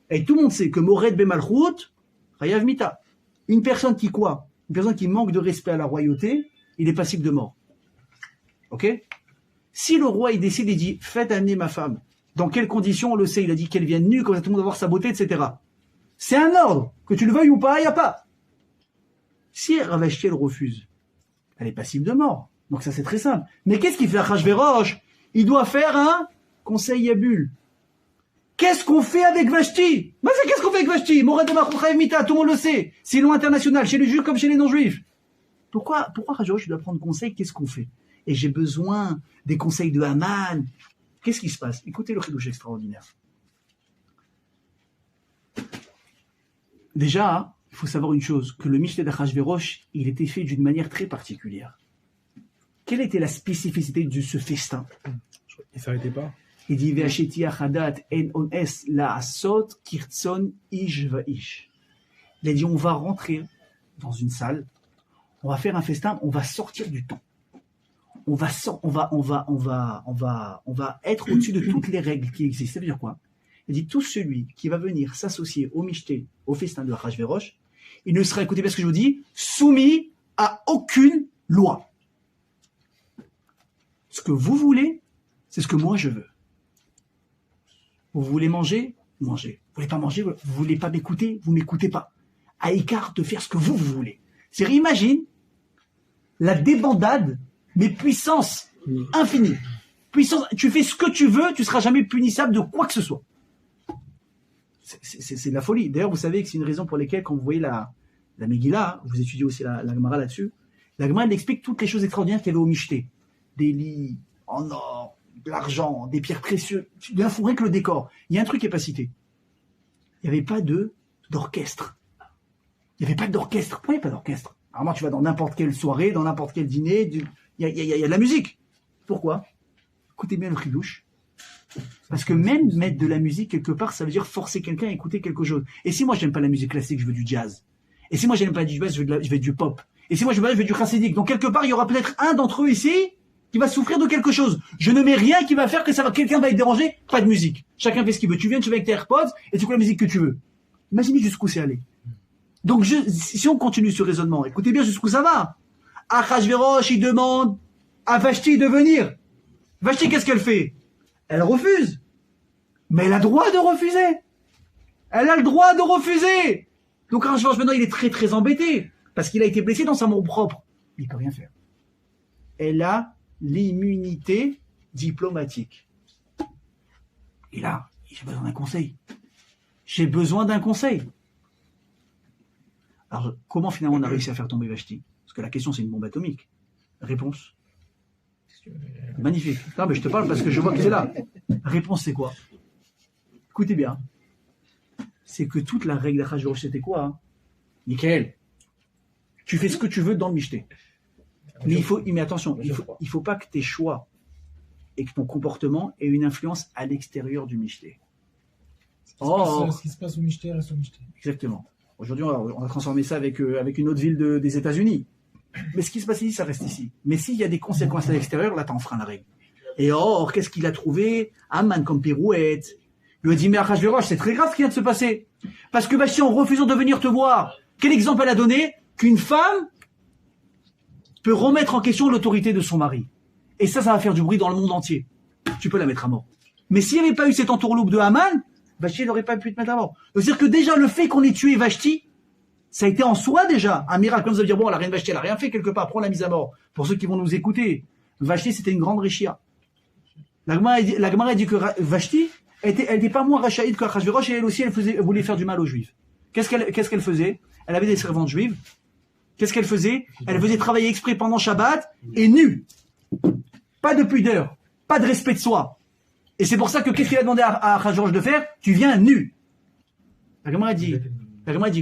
Speaker 1: Et tout le monde sait que Mored Bemalchut, Chayav Mita. Une personne qui quoi? Une personne qui manque de respect à la royauté, il est passible de mort. Ok? Si le roi, il décide et dit, faites amener ma femme. Dans quelles conditions, on le sait, il a dit qu'elle vienne nue, comme ça tout le monde va voir sa beauté, etc. C'est un ordre. Que tu le veuilles ou pas, il n'y a pas. Si Vashti, elle refuse, elle est passible de mort. Donc ça, c'est très simple. Mais qu'est-ce qu'il fait Achashverosh? Il doit faire un conseil Yabul. Qu'est-ce qu'on fait avec Vashti? Qu'est-ce qu'on fait avec Vashti? Mored de Mita, tout le monde le sait. C'est loi internationale, chez les juifs comme chez les non-juifs. Pourquoi Achashverosh doit prendre conseil? Qu'est-ce qu'on fait? Et j'ai besoin des conseils de Haman. Qu'est-ce qui se passe? Écoutez le chidouche extraordinaire. Déjà, il faut savoir une chose, que le Mishneh d'Achashverosh, il était fait d'une manière très particulière. Quelle était la spécificité de ce festin?
Speaker 2: Il s'arrêtait pas.
Speaker 1: Il dit Ve'asheti achadat en on es la'asot kirtzon ish va'ish. Il a dit on va rentrer dans une salle, on va faire un festin, on va sortir du temps. On va être au-dessus de toutes les règles qui existent. Ça veut dire quoi? Il dit tout celui qui va venir s'associer au Mishneh, au festin de Achashverosh, il ne sera, écoutez bien ce que je vous dis, soumis à aucune loi. Ce que vous voulez, c'est ce que moi je veux. Vous voulez manger? Mangez. Vous voulez pas manger? Vous voulez pas m'écouter? Vous m'écoutez pas. À écart de faire ce que vous voulez. C'est, imagine la débandade, mais puissance infinie. Puissance, tu fais ce que tu veux, tu seras jamais punissable de quoi que ce soit. C'est de la folie. D'ailleurs, vous savez que c'est une raison pour laquelle, quand vous voyez la Megillah, vous étudiez aussi la Gemara là-dessus, la Gemara, elle explique toutes les choses extraordinaires qu'il y avait au Mishneh. Des lits en or, de l'argent, des pierres précieuses, rien que le décor. Il y a un truc qui n'est pas cité. Il n'y avait pas d'orchestre. Il n'y avait pas d'orchestre. Pourquoi il n'y a pas d'orchestre? Alors moi, tu vas dans n'importe quelle soirée, dans n'importe quel dîner, il y a de la musique. Pourquoi? Écoutez bien le chidouche. Parce que même mettre de la musique quelque part, ça veut dire forcer quelqu'un à écouter quelque chose. Et si moi j'aime pas la musique classique, je veux du jazz. Et si moi j'aime pas du jazz, je veux du pop. Et si moi je veux du chassidique. Donc quelque part, il y aura peut-être un d'entre eux ici qui va souffrir de quelque chose. Je ne mets rien qui va faire que quelqu'un va être dérangé. Pas de musique. Chacun fait ce qu'il veut. Tu viens avec tes AirPods et tu écoutes la musique que tu veux. Imaginez jusqu'où c'est allé. Donc si on continue ce raisonnement, écoutez bien jusqu'où ça va. Achashverosh, il demande à Vashti de venir. Vashti, qu'est-ce qu'elle fait? Elle refuse. Mais elle a le droit de refuser. Elle a le droit de refuser. Donc Achashverosh, maintenant, il est très très embêté. Parce qu'il a été blessé dans sa mort propre. Il ne peut rien faire. Elle a l'immunité diplomatique. Et là, j'ai besoin d'un conseil. J'ai besoin d'un conseil. Alors, comment finalement on a réussi à faire tomber Vashti? Parce que la question, c'est une bombe atomique. Réponse. Magnifique. Non, mais je te parle parce que je vois que c'est là. Réponse, c'est quoi? Écoutez bien. C'est que toute la règle d'Achashverosh, c'était quoi, hein? Michael, tu fais ce que tu veux dans le Mishneh. Mais attention, il faut pas que tes choix et que ton comportement aient une influence à l'extérieur du Mishneh.
Speaker 3: Ce qui se passe au Mishneh reste au Mishneh.
Speaker 1: Exactement. Aujourd'hui, on va transformer ça avec une autre ville des États-Unis. Mais ce qui se passe ici, ça reste ici. Mais s'il y a des conséquences à l'extérieur, là, t'enfreins la règle. Et or, qu'est-ce qu'il a trouvé? Haman comme pirouette. Il lui a dit, mais Achashverosh, c'est très grave ce qui vient de se passer. Parce que Vashti, en refusant de venir te voir, quel exemple elle a donné? Qu'une femme peut remettre en question l'autorité de son mari. Et ça va faire du bruit dans le monde entier. Tu peux la mettre à mort. Mais s'il n'y avait pas eu cette entourloupe de Haman, Vashti n'aurait pas pu te mettre à mort. C'est-à-dire que déjà, le fait qu'on ait tué Vashti, ça a été en soi déjà un miracle. Comme ça veut dire, bon, la reine Vashti, elle a rien fait quelque part, prends la mise à mort. Pour ceux qui vont nous écouter, Vashti, c'était une grande Réchia. La Gemara dit que Vashti, elle était pas moins rachaïde que Achashverosh, et elle aussi, elle voulait faire du mal aux Juifs. Qu'est-ce qu'elle faisait? Elle avait des servantes juives. Qu'est-ce qu'elle faisait? Elle faisait travailler exprès pendant Shabbat, et nue. Pas de pudeur, pas de respect de soi. Et c'est pour ça que qu'est-ce qu'il a demandé à Achashverosh de faire? Tu viens nu. La Gemara dit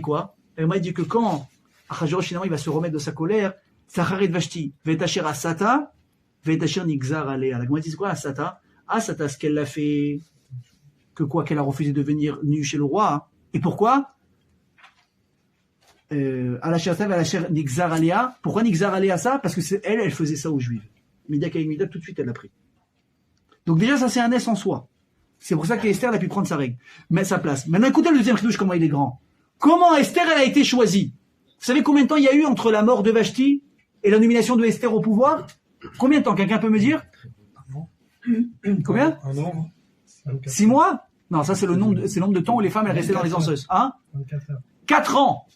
Speaker 1: quoi? La Gemara dit que quand Achashverosh finalement il va se remettre de sa colère, Sacharit Vashti, Vetacher Asata, Vetacher Nigzar Alea. La Gemara dit c'est quoi Asata? Asata, ce qu'elle a fait, que quoi, qu'elle a refusé de venir nue chez le roi. Et pourquoi? Nigzar Alea. Pourquoi Nigzar Alea ça? Parce que c'est elle faisait ça aux Juifs. Midak avec Midak, tout de suite elle l'a pris. Donc déjà ça c'est un S en soi. C'est pour ça qu'Esther a pu prendre sa règle, mais sa place. Maintenant écoutez le deuxième chidouche, comment il est grand. Comment Esther elle a été choisie? Vous savez combien de temps il y a eu entre la mort de Vashti et la nomination de Esther au pouvoir? Combien de temps? Quelqu'un peut me dire? Combien?
Speaker 3: Un an.
Speaker 1: 6 mois? Non, ça c'est le nombre de temps où les femmes elles restaient dans les enceintes. Hein? 4 ans.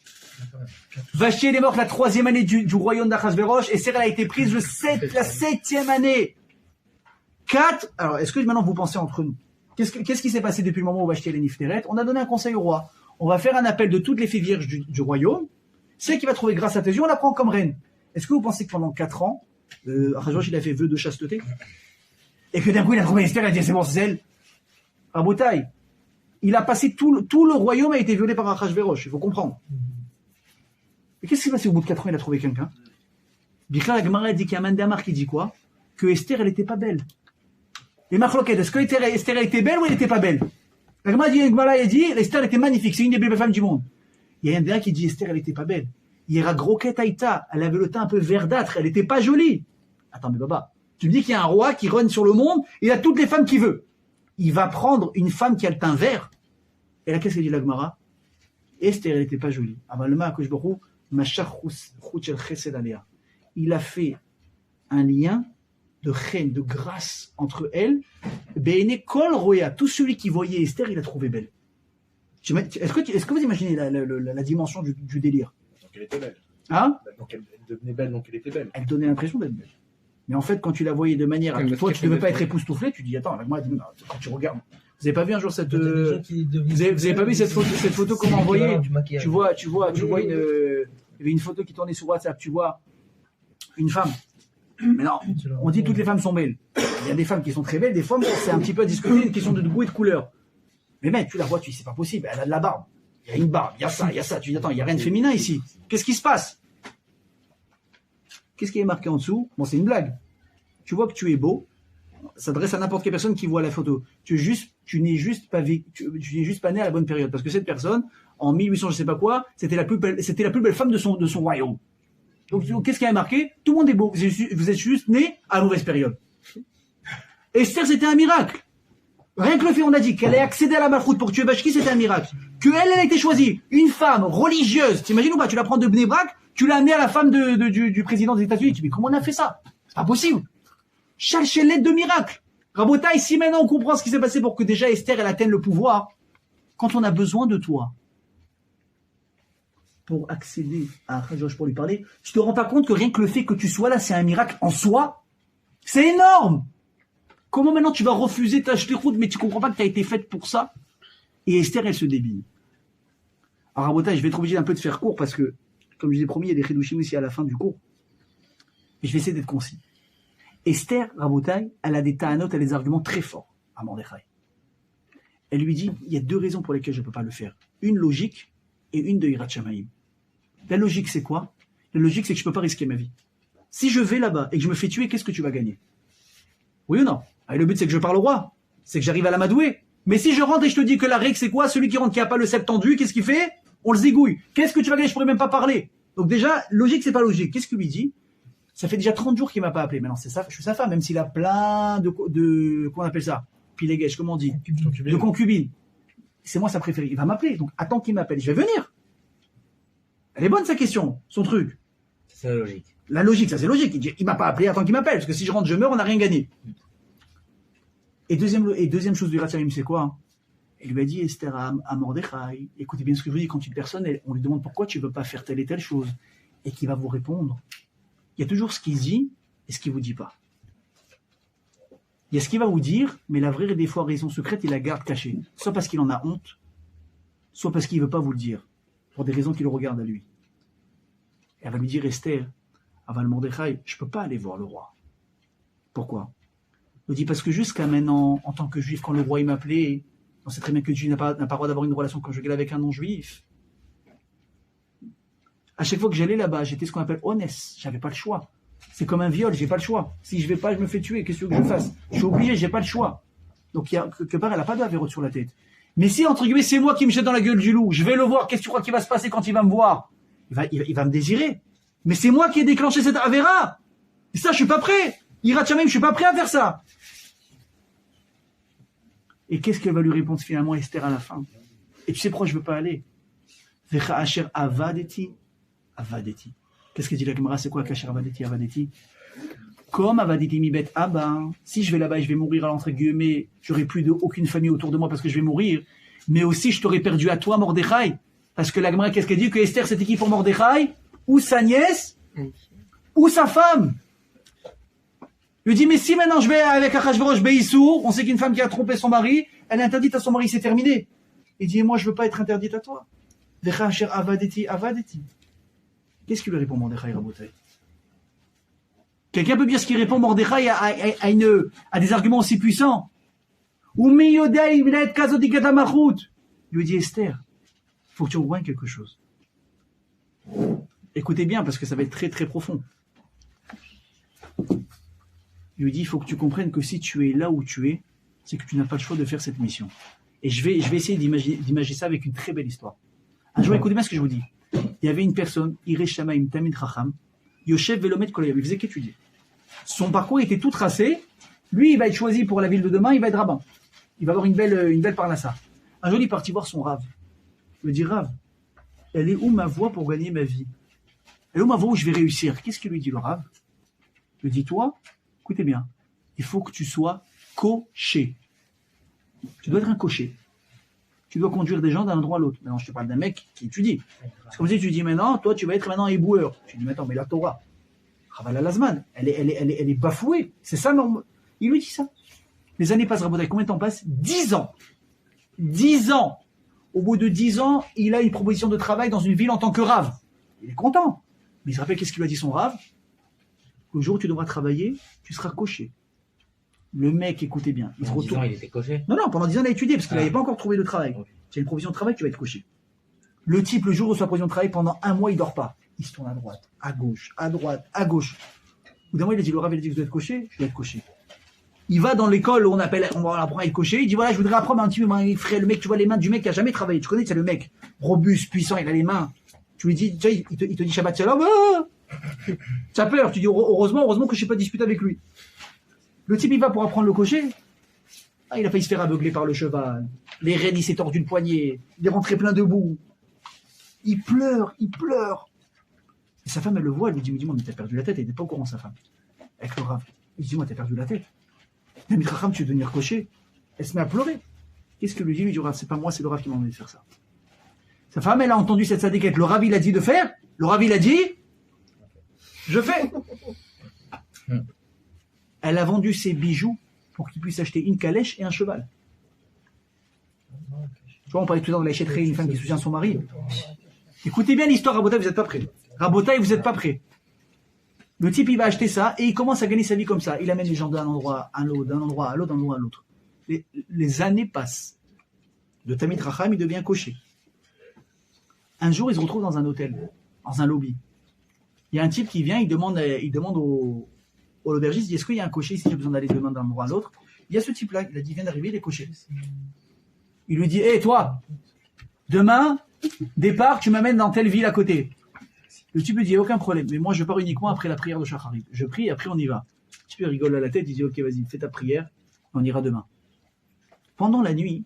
Speaker 1: Vashti elle est morte la 3e année du royaume d'Achashverosh, et Esther elle a été prise la 7e année. 4. Alors est-ce que maintenant vous pensez entre nous? Qu'est-ce qui s'est passé depuis le moment où Vashti elle est Nifteret? On a donné un conseil au roi. On va faire un appel de toutes les filles vierges du royaume. Celle qui va trouver grâce à tes yeux, on la prend comme reine. Est-ce que vous pensez que pendant 4 ans, Achashverosh il a fait vœu de chasteté? Et que d'un coup il a trouvé Esther, il a dit c'est bon, c'est elle. Rabotaï, il a passé tout le royaume a été violé par Achashverosh, il faut comprendre. Et qu'est-ce qui s'est passé au bout de 4 ans, il a trouvé quelqu'un? Bikla la Gemara dit qu'il y a un Mandamar qui dit quoi? Que Esther elle était pas belle. Les marloquettes, est-ce que Esther elle était belle ou elle était pas belle? La Gemara dit Esther elle était magnifique, c'est une des plus belles femmes du monde. Il y a un des qui dit Esther elle était pas belle. Yera Groket Aïta, elle avait le teint un peu verdâtre, elle était pas jolie. Attends mais baba, tu me dis qu'il y a un roi qui règne sur le monde, il a toutes les femmes qu'il veut. Il va prendre une femme qui a le teint vert. Et là qu'est-ce qu'elle dit la Gemara? Esther elle était pas jolie. Il a fait un lien de reine, de grâce entre elles. Béné Kol Roya, tout celui qui voyait Esther, il a trouvé belle. Est-ce que vous imaginez la dimension du délire?
Speaker 4: Donc elle était belle.
Speaker 1: Hein?
Speaker 4: Donc elle devenait belle, donc elle était belle.
Speaker 1: Elle donnait l'impression d'être belle. Mais en fait, quand tu la voyais de manière à toi, tu ne devais pas être époustouflé, tu dis attends, moi, quand tu regardes. Vous avez pas vu un jour cette. Vous avez pas vu cette photo comment envoyer? Tu vois il y avait une photo qui tournait sur WhatsApp, tu vois une femme. Mais non, on dit toutes les femmes sont belles. Il y a des femmes qui sont très belles, des fois, c'est un petit peu à discuter, une question de goût et de couleur. Mais mec, tu la vois, tu dis, c'est pas possible, elle a de la barbe. Il y a une barbe, il y a ça. Tu dis, attends, il n'y a rien de féminin ici. Qu'est-ce qui se passe? Qu'est-ce qui est marqué en dessous? Bon, c'est une blague. Tu vois que tu es beau, ça s'adresse à n'importe quelle personne qui voit la photo. Tu n'es juste pas né à la bonne période. Parce que cette personne, en 1800, je sais pas quoi, c'était la plus belle femme de son royaume. Donc, qu'est-ce qui a marqué? Tout le monde est beau. Vous êtes juste né à la mauvaise période. Esther, c'était un miracle. Rien que le fait, on a dit qu'elle ait accédé à la malchoute pour tuer Vashti, c'était un miracle. Elle a été choisie. Une femme religieuse. T'imagines ou pas? Tu la prends de Bnei Brak, tu l'as amenée à la femme du président des États-Unis. Tu dis, mais comment on a fait ça? C'est pas possible. Chalchelet de miracle. Rabotaï, si maintenant on comprend ce qui s'est passé pour que déjà Esther, elle atteigne le pouvoir, quand on a besoin de toi, pour accéder à Achashverosh pour lui parler, tu te rends pas compte que rien que le fait que tu sois là, c'est un miracle en soi? C'est énorme! Comment maintenant tu vas refuser ta shlichut, mais tu comprends pas que tu as été faite pour ça? Et Esther, elle se débine. Alors, Rabotai, je vais être obligé un peu de faire court parce que, comme je vous ai promis, il y a des chidushim aussi à la fin du cours. Et je vais essayer d'être concis. Esther, Rabotai, elle a des ta'anot, elle a des arguments très forts à Mordechai. Elle lui dit, il y a 2 raisons pour lesquelles je ne peux pas le faire. Une logique et une de Hirat Shamayim. La logique, c'est quoi? La logique, c'est que je ne peux pas risquer ma vie. Si je vais là-bas et que je me fais tuer, qu'est-ce que tu vas gagner? Oui ou non? Et le but, c'est que je parle au roi. C'est que j'arrive à l'amadouer. Mais si je rentre et je te dis que la règle, c'est quoi? Celui qui rentre qui n'a pas le cep tendu, qu'est-ce qu'il fait? On le zigouille. Qu'est-ce que tu vas gagner? Je pourrais même pas parler. Donc déjà, logique, c'est pas logique. Qu'est-ce qu'il lui dit? Ça fait déjà 30 jours qu'il m'a pas appelé. Maintenant, c'est ça, je suis sa femme, même s'il a plein de comment on appelle ça? Piléguèche, comment on dit? De concubines. C'est moi sa préférée. Il va m'appeler. Donc, attends qu'il m'appelle. Je vais venir. Elle est bonne, sa question. Son truc.
Speaker 5: C'est la logique.
Speaker 1: La logique, ça c'est logique. Il m'a pas appelé, attends qu'il m'appelle. Parce que si je rentre, je meurs, on n'a rien gagné. Et deuxième chose du Ratchamim, c'est quoi? Il lui a dit, Esther à Mordechai, écoutez bien ce que je vous dis, quand une personne, on lui demande pourquoi tu ne veux pas faire telle et telle chose, et qu'il va vous répondre, il y a toujours ce qu'il dit et ce qu'il ne vous dit pas. Il y a ce qu'il va vous dire, mais la vraie des fois raison secrète, il la garde cachée. Soit parce qu'il en a honte, soit parce qu'il ne veut pas vous le dire, pour des raisons qui le regardent à lui. Et elle va lui dire, Esther, avant le Mordechai, je ne peux pas aller voir le roi. Pourquoi? Il dit, parce que jusqu'à maintenant, en tant que juif, quand le roi il m'appelait, on sait très bien que Dieu n'a pas le droit d'avoir une relation conjugale avec un non-juif. À chaque fois que j'allais là-bas, j'étais ce qu'on appelle honnête, j'avais pas le choix. C'est comme un viol, j'ai pas le choix. Si je vais pas, je me fais tuer, qu'est-ce que je fasse? Je suis obligé, j'ai pas le choix. Donc, quelque part, elle n'a pas d'avérote sur la tête. Mais si, entre guillemets, c'est moi qui me jette dans la gueule du loup, je vais le voir, qu'est-ce que tu crois qu'il va se passer quand il va me voir? Il va me désirer. Mais c'est moi qui ai déclenché cette avéra. Et ça, je suis pas prêt. Hirat Shamayim, je suis pas prêt à faire ça. Et qu'est-ce qu'elle va lui répondre finalement Esther à la fin? Et tu sais pourquoi je veux pas aller? Vecha asher avadeti, avadeti. Qu'est-ce que dit la Gemara? C'est quoi kasher avadeti, avadeti? Comme avadeti mi bet abba. Si je vais là-bas et je vais mourir à l'entrée guillemets, j'aurai plus aucune famille autour de moi parce que je vais mourir. Mais aussi je t'aurais perdu à toi, Mordechai. Parce que la Gemara, qu'est-ce qu'elle dit? Que Esther c'était qui pour Mordechai? Ou sa nièce, ou sa femme. Il lui dit, mais si maintenant je vais avec Achashverosh Beissour, on sait qu'une femme qui a trompé son mari, elle est interdite à son mari, c'est terminé. Il dit, moi je veux pas être interdite à toi. Vecha asher avadeti, avadeti. Qu'est-ce qu'il lui répond Mordechai Rabotai? Quelqu'un peut dire ce qu'il répond Mordechai à des arguments aussi puissants? Ou mi yodei v'let kazodikata malchut. Il lui dit, Esther, faut que tu revoies quelque chose. Écoutez bien parce que ça va être très très profond. Il lui dit, il faut que tu comprennes que si tu es là où tu es, c'est que tu n'as pas le choix de faire cette mission. Et je vais essayer d'imaginer ça avec une très belle histoire. Un jour, écoutez bien ce que je vous dis. Il y avait une personne, Iré Shamaim Tamid Chacham, Yoshev Velomet Kolayab, il faisait qu'étudier. Son parcours était tout tracé. Lui, il va être choisi pour la ville de demain, il va être rabbin. Il va avoir une belle parnassa. Un jour, il est parti voir son Rav. Il lui dit, Rav, elle est où ma voie pour gagner ma vie? Elle est où ma voie où je vais réussir? Qu'est-ce qu'il lui dit le Rav? Il lui dit, toi, écoutez bien, il faut que tu sois cocher. Tu dois être un cocher. Tu dois conduire des gens d'un endroit à l'autre. Maintenant, je te parle d'un mec qui étudie. C'est comme si tu dis maintenant, toi, tu vas être maintenant éboueur. Tu dis, mais attends, mais la Torah, Chaval al-Azman, elle est bafouée. C'est ça, non? Il lui dit ça. Les années passent, Rabotai, combien de temps passe? 10 ans. 10 ans. Au bout de 10 ans, il a une proposition de travail dans une ville en tant que rave. Il est content. Mais il se rappelle qu'est-ce qu'il lui a dit son rave? Le jour où tu devras travailler, tu seras cocher. Le mec, écoutez bien, il se retourne.
Speaker 5: Il était coché.
Speaker 1: Non, pendant 10 ans, il a étudié parce qu'il n'avait pas encore trouvé de travail. Tu as une provision de travail, tu vas être coché. Le type, le jour où sa provision de travail, pendant 1 mois, il dort pas. Il se tourne à droite, à gauche, à droite, à gauche. Au bout d'un mois, il a dit, le rave, il a dit que vous êtes coché, je vais être coché. Il va dans l'école où on apprend à être coché, il dit, voilà, je voudrais apprendre un petit peu, frère, le mec, tu vois les mains du mec qui a jamais travaillé. Tu connais, c'est le mec, robuste, puissant, il a les mains. Tu lui dis, tu vois, il te dit Shabbat Shalom, tu as peur, tu dis, heureusement que je n'ai pas disputé avec lui. Le type, il va pour apprendre le cocher. Il a failli se faire aveugler par le cheval. Les rênes, il s'est tordu le poignet. Il est rentré plein de boue. Il pleure. Et sa femme, elle le voit, elle lui dit, mais dis-moi, mais t'as perdu la tête. Elle n'était pas au courant, sa femme. Avec le rave. Il dit, dis-moi, t'as perdu la tête. Mais Mitracham, tu veux devenir cocher? Elle se met à pleurer. Qu'est-ce que lui dit? Lui dit, c'est pas moi, c'est le rave qui m'a demandé de faire ça. Sa femme, elle a entendu cette sadiquette. Le rave, il a dit de faire. Le rave, il a dit, je fais. Elle a vendu ses bijoux pour qu'il puisse acheter une calèche et un cheval. Tu vois, on parlait tout à l'heure de la chéterie, une femme qui soutient son mari. Écoutez bien l'histoire, Rabotai, vous n'êtes pas prêts. Rabotai, vous n'êtes pas prêts. Le type, il va acheter ça et il commence à gagner sa vie comme ça. Il amène les gens d'un endroit à l'autre, d'un endroit à l'autre, d'un endroit à l'autre. Les années passent. De Tamid Racham, il devient cocher. Un jour, il se retrouve dans un hôtel, dans un lobby. Il y a un type qui vient, il demande au l'aubergiste, il dit, est-ce qu'il y a un cocher ici, j'ai besoin d'aller demain d'un endroit à l'autre? Il y a ce type-là, il a dit, il vient d'arriver, il est cocher. Il lui dit, hé, toi, demain, départ, tu m'amènes dans telle ville à côté. Le type lui dit, aucun problème, mais moi je pars uniquement après la prière de Shacharit. Je prie et après on y va. Le type rigole à la tête, il dit, ok, vas-y, fais ta prière, on ira demain. Pendant la nuit,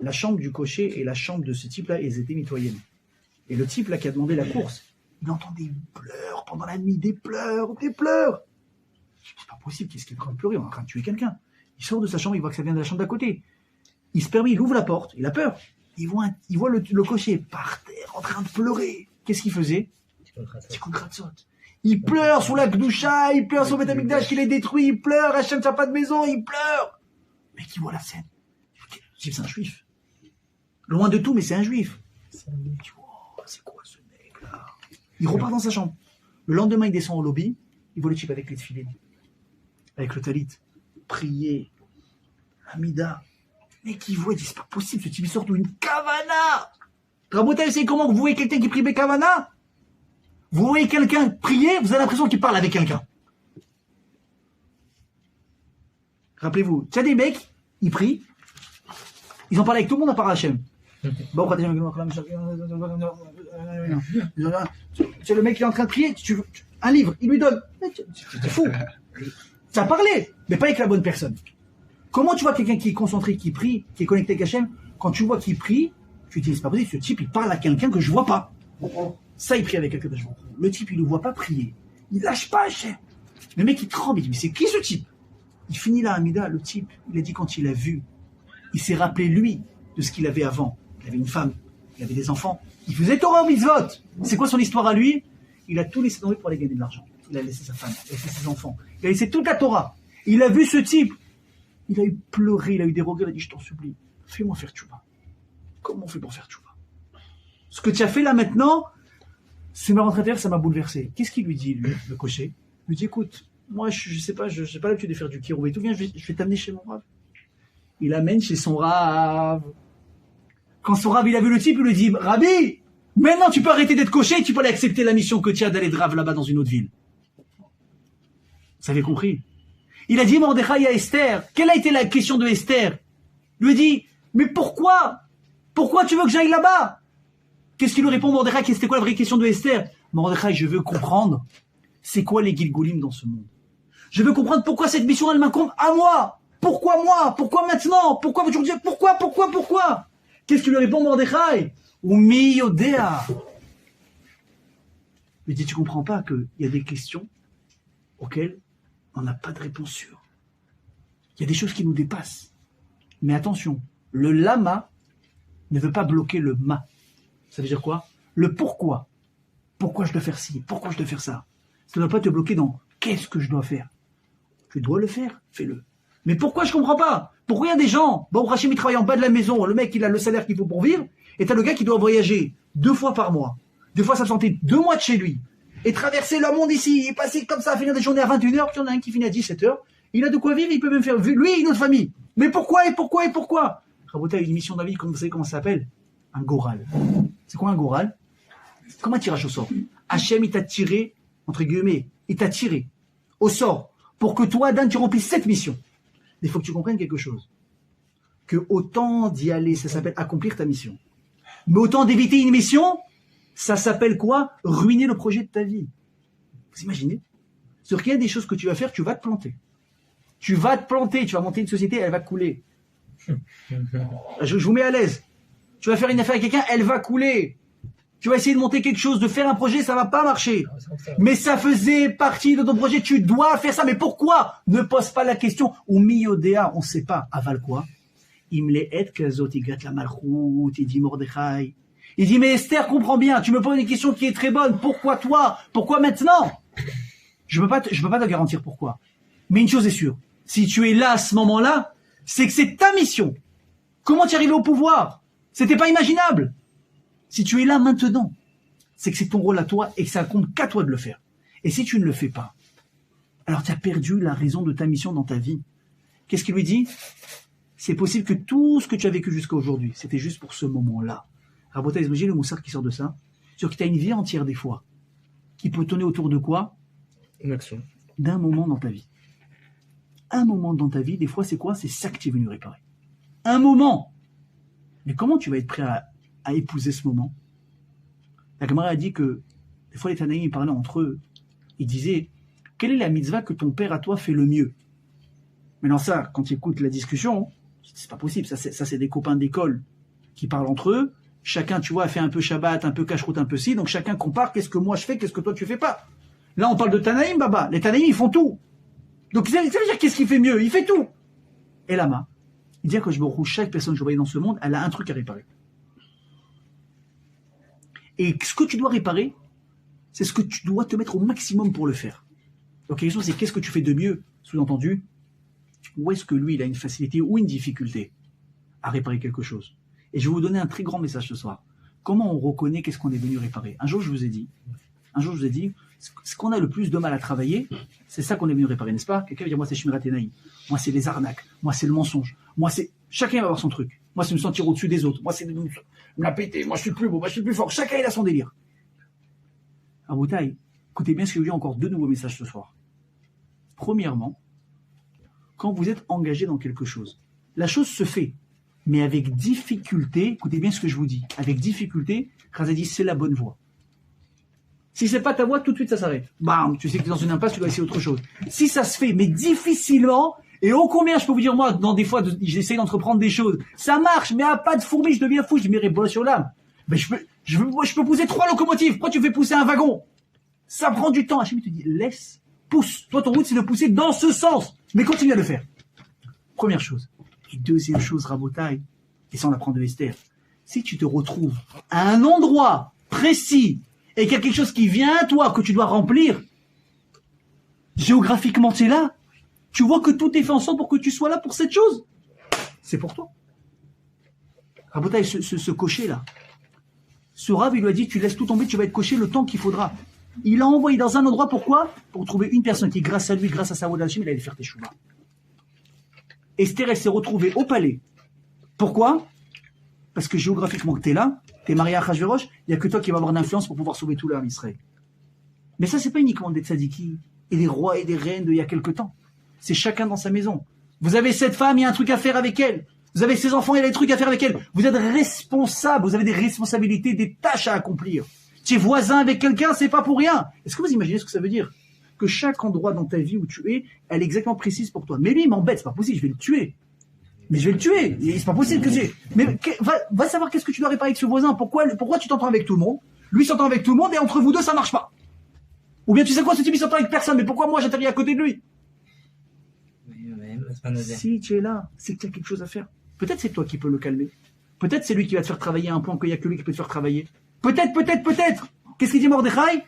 Speaker 1: la chambre du cocher et la chambre de ce type-là, elles étaient mitoyennes. Et le type là qui a demandé la course, il entend des pleurs pendant la nuit, des pleurs. C'est pas possible, qu'est-ce qu'il est en train de pleurer? On est en train de tuer quelqu'un. Il sort de sa chambre, il voit que ça vient de la chambre d'à côté. Il se permet, il ouvre la porte, il a peur. Il voit le cocher par terre en train de pleurer. Qu'est-ce qu'il faisait? Tikkun Kratzot. Il pleure sur la Kedusha, il pleure sur le Beth Amikdash qu'il est détruit, il pleure, Hachem n'a pas de maison, il pleure. Mais qui voit la scène? C'est un juif. Loin de tout, mais c'est un juif. Tu vois, c'est quoi ce mec-là? Il repart dans sa chambre. Le lendemain, il descend au lobby, il voit le type avec les tefilines, avec le talit, prier, Hamida. Mec, il voit, il dit, c'est pas possible, ce type, il sort d'une kavana. Rabotai, c'est comment vous voyez quelqu'un qui prie kavana? Vous voyez quelqu'un prier, vous avez l'impression qu'il parle avec quelqu'un. Rappelez-vous, tu as des mecs, ils prient, ils en parlent avec tout le monde à part Hachem. Bon, c'est le mec qui est en train de prier, un livre, il lui donne. C'est fou. Ça a parlé, mais pas avec la bonne personne. Comment tu vois quelqu'un qui est concentré, qui prie, qui est connecté avec Hachem, quand tu vois qu'il prie, tu te dis, c'est pas possible, ce type, il parle à quelqu'un que je vois pas. Ça, il prie avec quelqu'un que je vois. Le type, il ne voit pas prier. Il lâche pas Hachem. Le mec, il tremble, il dit, mais c'est qui ce type? Il finit là, Hamida, le type, il a dit quand il a vu, il s'est rappelé, lui, de ce qu'il avait avant. Il avait une femme, il avait des enfants, il faisait Torah au mitzvot. C'est quoi son histoire à lui? Il a tout laissé tomber pour aller gagner de l'argent. Il a laissé sa femme, il a laissé ses enfants, il a laissé toute la Torah. Il a vu ce type, il a eu pleuré, il a eu des regrets, il a dit, je t'en supplie, fais-moi faire tchouba. Comment on fait pour faire tchouba? Ce que tu as fait là maintenant, c'est ma rentrée intérieure, ça m'a bouleversé. Qu'est-ce qu'il lui dit, lui, le cocher? Il lui dit, écoute, moi, je sais pas, je n'ai pas l'habitude de faire du kirou et tout, viens, je vais t'amener chez mon rave. Il l'amène chez son rave. Quand son rave, il a vu le type, il lui dit, Rabbi, maintenant tu peux arrêter d'être cocher, tu peux aller accepter la mission que tu as d'aller de rave là-bas dans une autre ville. Vous avez compris? Il a dit, Mordechai à Esther, quelle a été la question de Esther? Il lui dit, mais pourquoi? Pourquoi tu veux que j'aille là-bas? Qu'est-ce qu'il lui répond, Mordechai? C'était quoi la vraie question de Esther? Mordechai, je veux comprendre, c'est quoi les Gilgulim dans ce monde? Je veux comprendre pourquoi cette mission, elle m'incombe à moi. Pourquoi moi? Pourquoi maintenant? Pourquoi aujourd'hui? Pourquoi? Qu'est-ce qu'il lui répond, Mordechai? Umi Yodea. Il dit, tu comprends pas qu'il y a des questions auxquelles on n'a pas de réponse sûre. Il y a des choses qui nous dépassent. Mais attention, le lama ne veut pas bloquer le ma. Ça veut dire quoi? Le pourquoi. Pourquoi je dois faire ci? Pourquoi je dois faire ça? Ça ne doit pas te bloquer dans qu'est-ce que je dois faire. Tu dois le faire, fais-le. Mais pourquoi je comprends pas? Pourquoi il y a des gens, bon, Rachim, il travaille en bas de la maison, le mec, il a le salaire qu'il faut pour vivre, et t'as le gars qui doit voyager 2 fois par mois, 2 fois s'absenter 2 mois de chez lui, et traverser le monde ici, et passer comme ça, finir des journées à 21h, puis il y en a un qui finit à 17h, il a de quoi vivre, il peut même faire, lui et une autre famille. Mais pourquoi? Rabota a une mission de la vie, vous savez comment ça s'appelle? Un goral. C'est quoi un goral? Comme un tirage au sort. Hachem, il t'a tiré, entre guillemets, il t'a tiré au sort, pour que toi, Dan, tu remplisses cette mission. Il faut que tu comprennes quelque chose. Que autant d'y aller, ça s'appelle accomplir ta mission. Mais autant d'éviter une mission, ça s'appelle quoi? Ruiner le projet de ta vie. Vous imaginez? Sur qu'il y a des choses que tu vas faire, tu vas te planter. Tu vas monter une société, elle va couler. Je vous mets à l'aise. Tu vas faire une affaire avec quelqu'un, elle va couler. Tu vas essayer de monter quelque chose, de faire un projet, ça va pas marcher. Mais ça faisait partie de ton projet, tu dois faire ça. Mais pourquoi? Ne pose pas la question. Ou miyodea, on sait pas. Aval quoi? Imle et kazot igat la malchut, il dit Mordechai. Il dit, mais Esther, comprends bien, tu me poses une question qui est très bonne. Pourquoi toi? Pourquoi maintenant? Je peux pas te garantir pourquoi. Mais une chose est sûre. Si tu es là à ce moment-là, c'est que c'est ta mission. Comment tu es arrivé au pouvoir? C'était pas imaginable. Si tu es là maintenant, c'est que c'est ton rôle à toi et que ça compte qu'à toi de le faire. Et si tu ne le fais pas, alors tu as perdu la raison de ta mission dans ta vie. Qu'est-ce qu'il lui dit? C'est possible que tout ce que tu as vécu jusqu'à aujourd'hui, c'était juste pour ce moment-là. Rabota, imagine le moussard qui sort de ça. Sur que tu as une vie entière des fois, qui peut tourner autour de quoi?
Speaker 2: Une action.
Speaker 1: D'un moment dans ta vie. Un moment dans ta vie, des fois, c'est quoi? C'est ça que tu es venu réparer. Un moment. Mais comment tu vas être prêt à épouser ce moment? La Gemara a dit que des fois les Tanaïm parlaient entre eux. Ils disaient, quelle est la mitzvah que ton père à toi fait le mieux? Maintenant ça, quand tu écoutes la discussion, c'est pas possible. Ça c'est des copains d'école qui parlent entre eux. Chacun, tu vois, fait un peu Shabbat, un peu cache-route, un peu ci. Donc chacun compare qu'est-ce que moi je fais, qu'est-ce que toi tu fais pas. Là on parle de Tanaïm, Baba. Les Tanaïm ils font tout. Donc ça veut dire qu'est-ce qu'il fait mieux? Il fait tout. Et là-bas, il dit que je me retrouve, chaque personne que je voyais dans ce monde, elle a un truc à réparer. Et ce que tu dois réparer, c'est ce que tu dois te mettre au maximum pour le faire. Donc la question c'est qu'est-ce que tu fais de mieux, sous-entendu, où est-ce que lui il a une facilité ou une difficulté à réparer quelque chose. Et je vais vous donner un très grand message ce soir. Comment on reconnaît qu'est-ce qu'on est venu réparer. Un jour je vous ai dit, ce qu'on a le plus de mal à travailler, c'est ça qu'on est venu réparer, n'est-ce pas? Quelqu'un va dire, moi c'est Shmirat Enaïm, moi c'est les arnaques, moi c'est le mensonge, moi c'est... Chacun va avoir son truc. Moi c'est me sentir au-dessus des autres, moi c'est me la péter, moi je suis plus beau, moi je suis plus fort. Chacun il a son délire. À Boutaï, écoutez bien ce que je vous dis, encore 2 nouveaux messages ce soir. Premièrement, quand vous êtes engagé dans quelque chose, la chose se fait, mais avec difficulté, écoutez bien ce que je vous dis, avec difficulté, Raza dit c'est la bonne voie. Si c'est pas ta voie, tout de suite ça s'arrête. Bam, tu sais que tu es dans une impasse, tu dois essayer autre chose. Si ça se fait, mais difficilement, et ô combien je peux vous dire, moi, dans des fois, j'essaie d'entreprendre des choses, ça marche, mais à pas de fourmi, je deviens fou, je mets bola sur l'âme. Mais je peux pousser 3 locomotives, pourquoi tu fais pousser un wagon? Ça prend du temps. Hachem te dit, laisse, pousse. Toi, ton route, c'est de pousser dans ce sens, mais continue à le faire. Première chose. Et deuxième chose, Rabotaï, et ça on apprend de Esther, si tu te retrouves à un endroit précis et qu'il y a quelque chose qui vient à toi que tu dois remplir, géographiquement tu es là, tu vois que tout est fait ensemble pour que tu sois là pour cette chose, c'est pour toi. Rabotaï, ce cocher là, ce Rav il lui a dit tu laisses tout tomber, tu vas être coché le temps qu'il faudra. Il l'a envoyé dans un endroit, pourquoi? Pour trouver une personne qui grâce à lui, grâce à sa voix d'Hachem, il allait faire tes chouvas. Esther, elle s'est retrouvée au palais. Pourquoi? Parce que géographiquement, tu es là, tu es marié à Achashverosh, il n'y a que toi qui vas avoir d'influence pour pouvoir sauver tout l'âme Israël. Mais ça, c'est pas uniquement des tzadiki et des rois et des reines d'il y a quelque temps. C'est chacun dans sa maison. Vous avez cette femme, il y a un truc à faire avec elle. Vous avez ces enfants, il y a des trucs à faire avec elle. Vous êtes responsable, vous avez des responsabilités, des tâches à accomplir. Tu es voisin avec quelqu'un, c'est pas pour rien. Est-ce que vous imaginez ce que ça veut dire? Que chaque endroit dans ta vie où tu es, elle est exactement précise pour toi. Mais lui, il m'embête, c'est pas possible, je vais le tuer. Mais je vais le tuer, c'est pas possible que tu... Mais va savoir qu'est-ce que tu dois réparer avec ce voisin. Pourquoi tu t'entends avec tout le monde? Lui s'entend avec tout le monde et entre vous deux, ça marche pas. Ou bien tu sais quoi, ce type il s'entend avec personne, mais pourquoi moi j'atterris à côté de lui? Si tu es là, c'est que tu as quelque chose à faire. Peut-être c'est toi qui peux le calmer. Peut-être c'est lui qui va te faire travailler à un point qu'il n'y a que lui qui peut te faire travailler. Peut-être. Qu'est-ce qu'il dit Mordechai?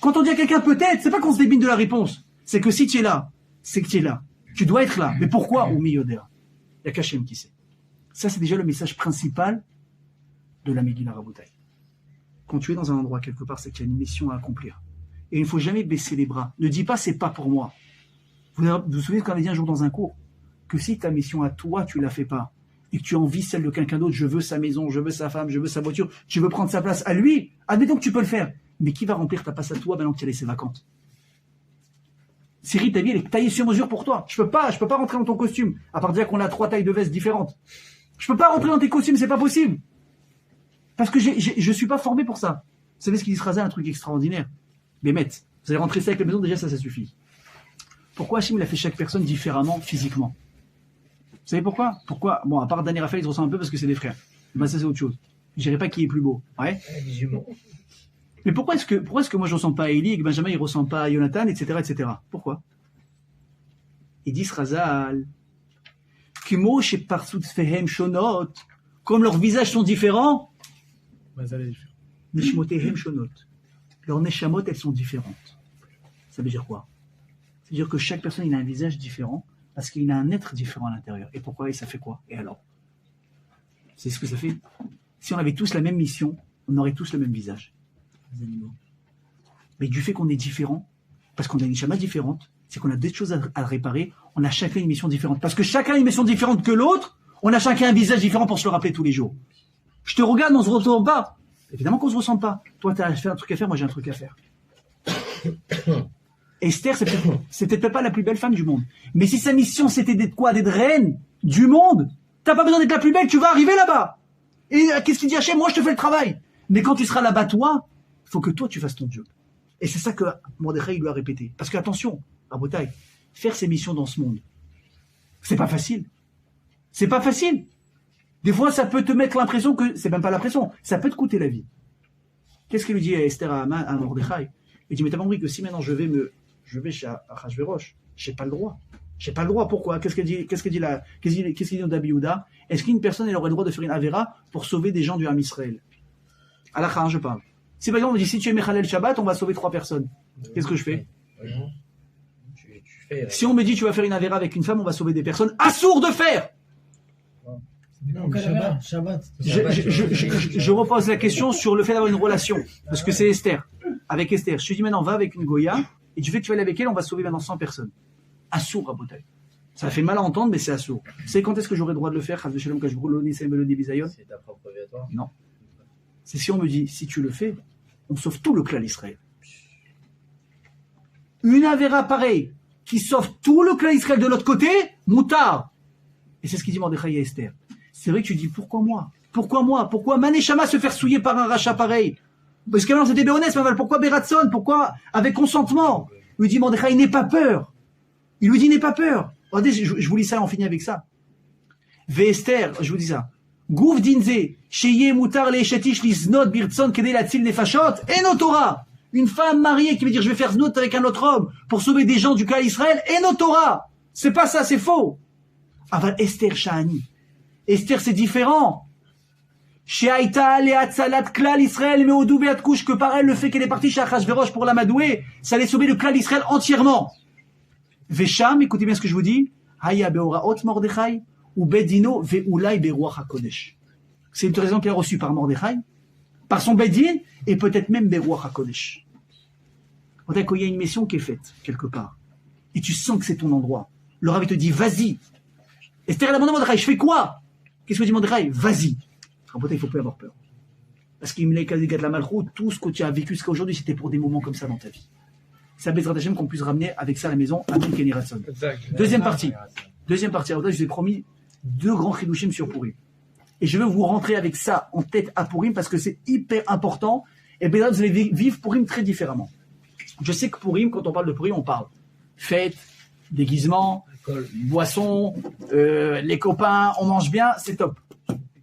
Speaker 1: Quand on dit à quelqu'un peut-être, c'est pas qu'on se débine de la réponse. C'est que si tu es là, c'est que tu es là. Tu dois être là. Mais pourquoi? Au milieu d'elle. Il n'y a qu'Hachem qui sait. Ça, c'est déjà le message principal de la Megillah Rabotai. Quand tu es dans un endroit quelque part, c'est qu'il y a une mission à accomplir. Et il ne faut jamais baisser les bras. Ne dis pas c'est pas pour moi. Vous vous souvenez qu'on avait dit un jour dans un cours que si ta mission à toi, tu la fais pas, et que tu envies celle de quelqu'un d'autre, je veux sa maison, je veux sa femme, je veux sa voiture, tu veux prendre sa place à lui, admettons que tu peux le faire. Mais qui va remplir ta place à toi maintenant que tu as laissé vacante? Cyril, ta vie, elle est taillée sur mesure pour toi. Je peux pas rentrer dans ton costume, à part dire qu'on a 3 tailles de veste différentes. Je peux pas rentrer dans tes costumes, c'est pas possible. Parce que je suis pas formé pour ça. Vous savez ce qu'il dit Raza, un truc extraordinaire. Mais vous allez rentrer ça avec la maison, déjà ça suffit. Pourquoi Hachem il a fait chaque personne différemment physiquement? Vous savez pourquoi? Bon, à part Dani et Raphaël, ils se ressemblent un peu parce que c'est des frères. Ben ça c'est autre chose. Je dirais pas qui est plus beau. Ouais.
Speaker 4: Les jumeaux.
Speaker 1: Mais pourquoi est-ce que moi je ressemble pas à Eli et que Benjamin il ressemble pas à Jonathan, etc. Pourquoi? Ils disent Razal, comme leurs visages sont différents, Nishmotehem shonot. Leurs neshamot elles sont différentes. Ça veut dire quoi? Ça veut dire que chaque personne il a un visage différent parce qu'il a un être différent à l'intérieur. Et pourquoi? Et ça fait quoi? Et alors? C'est ce que ça fait. Si on avait tous la même mission, on aurait tous le même visage. Les animaux. Mais du fait qu'on est différent, parce qu'on a une neshama différente, c'est qu'on a des choses à réparer, on a chacun une mission différente. Parce que chacun a une mission différente que l'autre, on a chacun un visage différent pour se le rappeler tous les jours. Je te regarde, on se ressemble pas. Évidemment qu'on se ressemble pas. Toi, tu as fait un truc à faire, moi j'ai un truc à faire. Esther, c'est peut-être pas la plus belle femme du monde. Mais si sa mission c'était d'être quoi? D'être reine du monde, t'as pas besoin d'être la plus belle, tu vas arriver là-bas. Et qu'est-ce qu'il dit Hachem? Moi je te fais le travail. Mais quand tu seras là-bas, toi, il faut que toi tu fasses ton job. Et c'est ça que Mordechai lui a répété. Parce que attention, Rabotai, faire ses missions dans ce monde, c'est pas facile. C'est pas facile. Des fois, ça peut te mettre l'impression que c'est même pas l'impression, ça peut te coûter la vie. Qu'est-ce qu'il lui dit à Esther à Mordechai? Il dit mais t'as compris que si maintenant je vais chez Achashverosh, j'ai pas le droit. J'ai pas le droit. Pourquoi? Qu'est-ce qu'il dit dans Rabbi Yehuda? Est-ce qu'une personne elle aurait le droit de faire une avera pour sauver des gens du Ham Israël? Halakha, je parle. Si par exemple on dit si tu es Mechalel Shabbat, on va sauver 3 personnes. Qu'est-ce que je fais? Si on me dit tu vas faire une avera avec une femme, on va sauver des personnes. Assourd de faire.
Speaker 3: Non, Shabbat.
Speaker 1: Je repose la question sur le fait d'avoir une relation. Parce que c'est Esther. Avec Esther. Je te dis maintenant, va avec une Goya, et du fait que tu vas aller avec elle, on va sauver maintenant 100 personnes. Assourd, Rabotai. Ça fait mal à entendre, mais c'est assourd. C'est quand est-ce que j'aurai le droit de le faire? C'est ta propre viatoire? Non. C'est si on me dit, si tu le fais, on sauve tout le clan d'Israël. Une avera pareille, qui sauve tout le clan d'Israël de l'autre côté, moutard. Et c'est ce qu'il dit Mordechai à Esther. C'est vrai que tu dis, pourquoi moi? Pourquoi Maneshama se faire souiller par un rachat pareil? Parce qu'avant c'était Béonès, mais pourquoi Beratson? Pourquoi avec consentement? Il lui dit Mordechai, n'aie pas peur. Il lui dit, n'aie pas peur. Regardez, je vous lis ça, on finit avec ça. Esther, je vous dis ça. Gouf dinze, sheye mutar le shetish li znot birtson kedei latzil nefashot, eno Torah. Une femme mariée qui veut dire je vais faire znot avec un autre homme pour sauver des gens du cas Israël, eno Torah. C'est pas ça, c'est faux. Aval Esther Shani. Esther, c'est différent. Sheaïta le'atzalat klal Israël meodou be'atkouch, que par elle, le fait qu'elle est partie chez Achashverosh pour l'amadouer, ça allait sauver le klal Israël entièrement. Vesham, écoutez bien ce que je vous dis. Haya be'oraot Mordechai, ou bedino ve'ulai be'ruach hakodesh. C'est une raison qu'elle a reçue par Mordechai, par son bedin, et peut-être même be'ruach hakodesh. Quand il y a une mission qui est faite, quelque part, et tu sens que c'est ton endroit, le Rav te dit, vas-y. Esther, elle a demandé à Mordechai, je fais quoi? Qu'est-ce que dit Mordechai? Vas-y. En fait, il ne faut plus avoir peur. Parce qu'il me l'a dit de la malchou, tout ce que tu as vécu jusqu'à aujourd'hui, c'était pour des moments comme ça dans ta vie. C'est à Bezrat Hashem qu'on puisse ramener avec ça à la maison, Amen Kenny Ratson. Deuxième partie. Alors là, je vous ai promis 2 grands chidushim sur Purim. Et je veux vous rentrer avec ça en tête à Purim parce que c'est hyper important. Et Bezrat, vous allez vivre Purim très différemment. Je sais que Purim, quand on parle de Purim, on parle fête, déguisement, boisson, les copains, on mange bien, c'est top.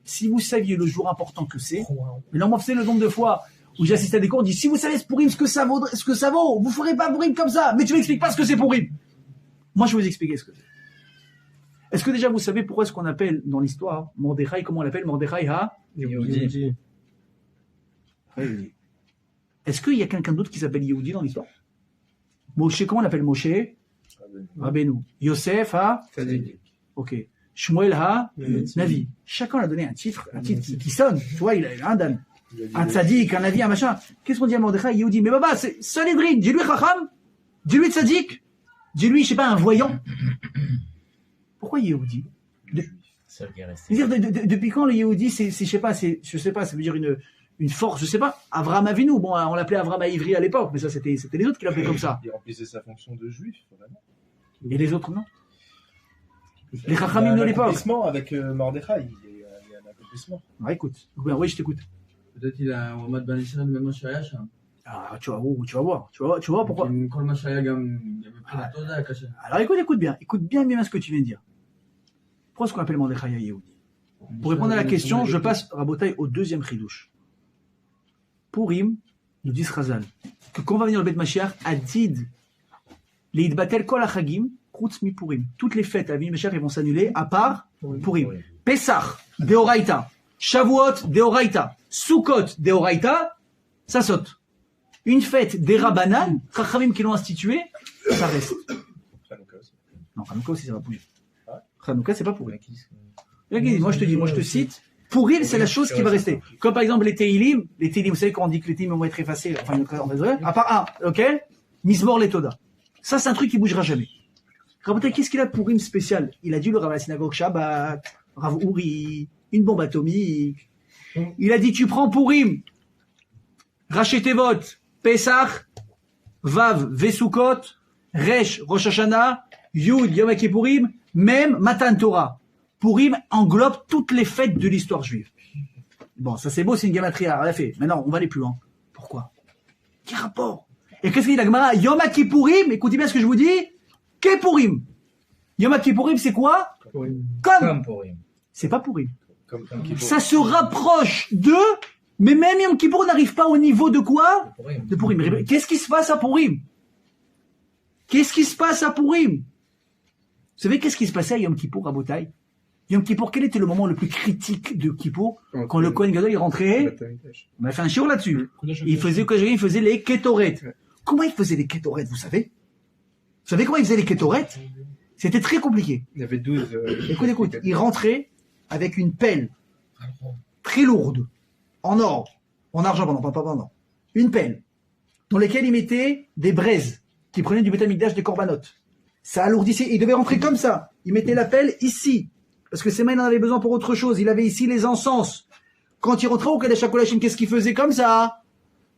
Speaker 1: Si vous saviez le jour important que c'est, mais là, moi, c'est le nombre de fois où j'ai assisté à des cours, on dit, si vous savez ce Purim, ce que ça vaut, vous ferez pas Purim comme ça, mais tu m'expliques pas ce que c'est Purim. Moi, je vais vous expliquer ce que c'est. Est-ce que déjà vous savez pourquoi est-ce qu'on appelle dans l'histoire Mordechai, comment on l'appelle Mordechai Yehudi. Est-ce qu'il y a quelqu'un d'autre qui s'appelle Yehudi dans l'histoire? Moshe, comment on l'appelle Moshe? Rabbeinu. Yosef Ok. Shmuel Navi. Chacun a donné un titre qui sonne. Tu vois, il a un Dan. Un tzaddik, un Navi, un machin. Qu'est-ce qu'on dit à Mordechai? Yehudi. Mais Baba, c'est Sanhedrin. Dis-lui Chacham. Dis-lui tzaddik. Dis-lui, je sais pas, un voyant. Pourquoi Yehudi? Depuis quand le Yehudi, je sais pas, ça veut dire une force, je sais pas. Avraham Avinu, bon, on l'appelait Avraham Ivri à l'époque, mais ça, c'était les autres qui l'appelaient comme ça.
Speaker 4: Il remplissait sa fonction de juif, vraiment.
Speaker 1: Et les autres, non? Les Chachamim de l'époque.
Speaker 4: Avec Mordechai, il y a un accomplissement.
Speaker 1: Ouais, écoute. Oui, je t'écoute.
Speaker 5: Peut-être qu'il a un Mohamed Ben Israël, même Mashaya.
Speaker 1: Ah, tu vas voir. Tu vois pourquoi? Alors écoute bien ce que tu viens de dire. Pourquoi est-ce qu'on appelle Mordechai Yehudi? Pour répondre à la question, je passe, Rabotai, au deuxième chidouche. Purim, nous dit Chazal, que quand on va venir le Bet Mashiach, Adid, les Idbatel Kol Achagim, Chutz mi Purim. Toutes les fêtes à Vin Mashiach, elles vont s'annuler, à part Purim. Pesach, Deoraita. Shavuot, Deoraita. Sukkot, Deoraita, ça saute. Une fête des Rabbanan, Chachamim qui l'ont instituée, ça reste. Non, Hanouka aussi, ça va bouger. Hanouka, c'est pas Purim. Moi, je te cite. Purim, c'est la chose qui va rester. Comme par exemple les Teilim, vous savez quand on dit que les Teilim vont être effacés, enfin, on va dire, à part un, ok? Mismor les Toda. Ça, c'est un truc qui bougera jamais. Rabotai, qu'est-ce qu'il a de Purim spécial? Il a dit le Rav à la synagogue Shabbat, Rav Uri, une bombe atomique. Il a dit, tu prends Purim, Rachetevot, Pesach, Vav, Vesukot, Resh, Rosh Hashanah, Yud, Yom Kippourim, même Matan Torah. Purim englobe toutes les fêtes de l'histoire juive. Bon, ça c'est beau, c'est une gamatria, on l'a fait. Maintenant, on va aller plus loin. Pourquoi? Quel rapport? Et qu'est-ce qu'il dit la Gemara? Yom Kippourim, écoutez bien ce que je vous dis. Kippourim. Yom Kippourim, c'est quoi? Comme Purim. C'est pas Purim. Ça se rapproche de, mais même Yom Kippour n'arrive pas au niveau de quoi? De Purim. Qu'est-ce qui se passe à Purim? savez qu'est-ce qui se passait à Yom Kippour, à Botaï? Yom Kippour, quel était le moment le plus critique de Kippour? Quand le Kohen Gadol, il rentrait, on a fait un shiur là-dessus. Il faisait les kétoret. Comment il faisait les kétoret, vous savez? Vous savez comment il faisait les kétoret? C'était très compliqué.
Speaker 2: Il y avait 12.
Speaker 1: Écoute, il rentrait avec une pelle très lourde, en or, en argent, pardon, une pelle, dans laquelle il mettait des braises, qui prenaient du Beth Amikdash des corbanotes. Ça alourdissait, il devait rentrer comme ça. Il mettait la pelle ici, parce que ses mains en avaient besoin pour autre chose. Il avait ici les encens. Quand il rentrait au Kadesh HaKodashim, qu'est-ce qu'il faisait comme ça?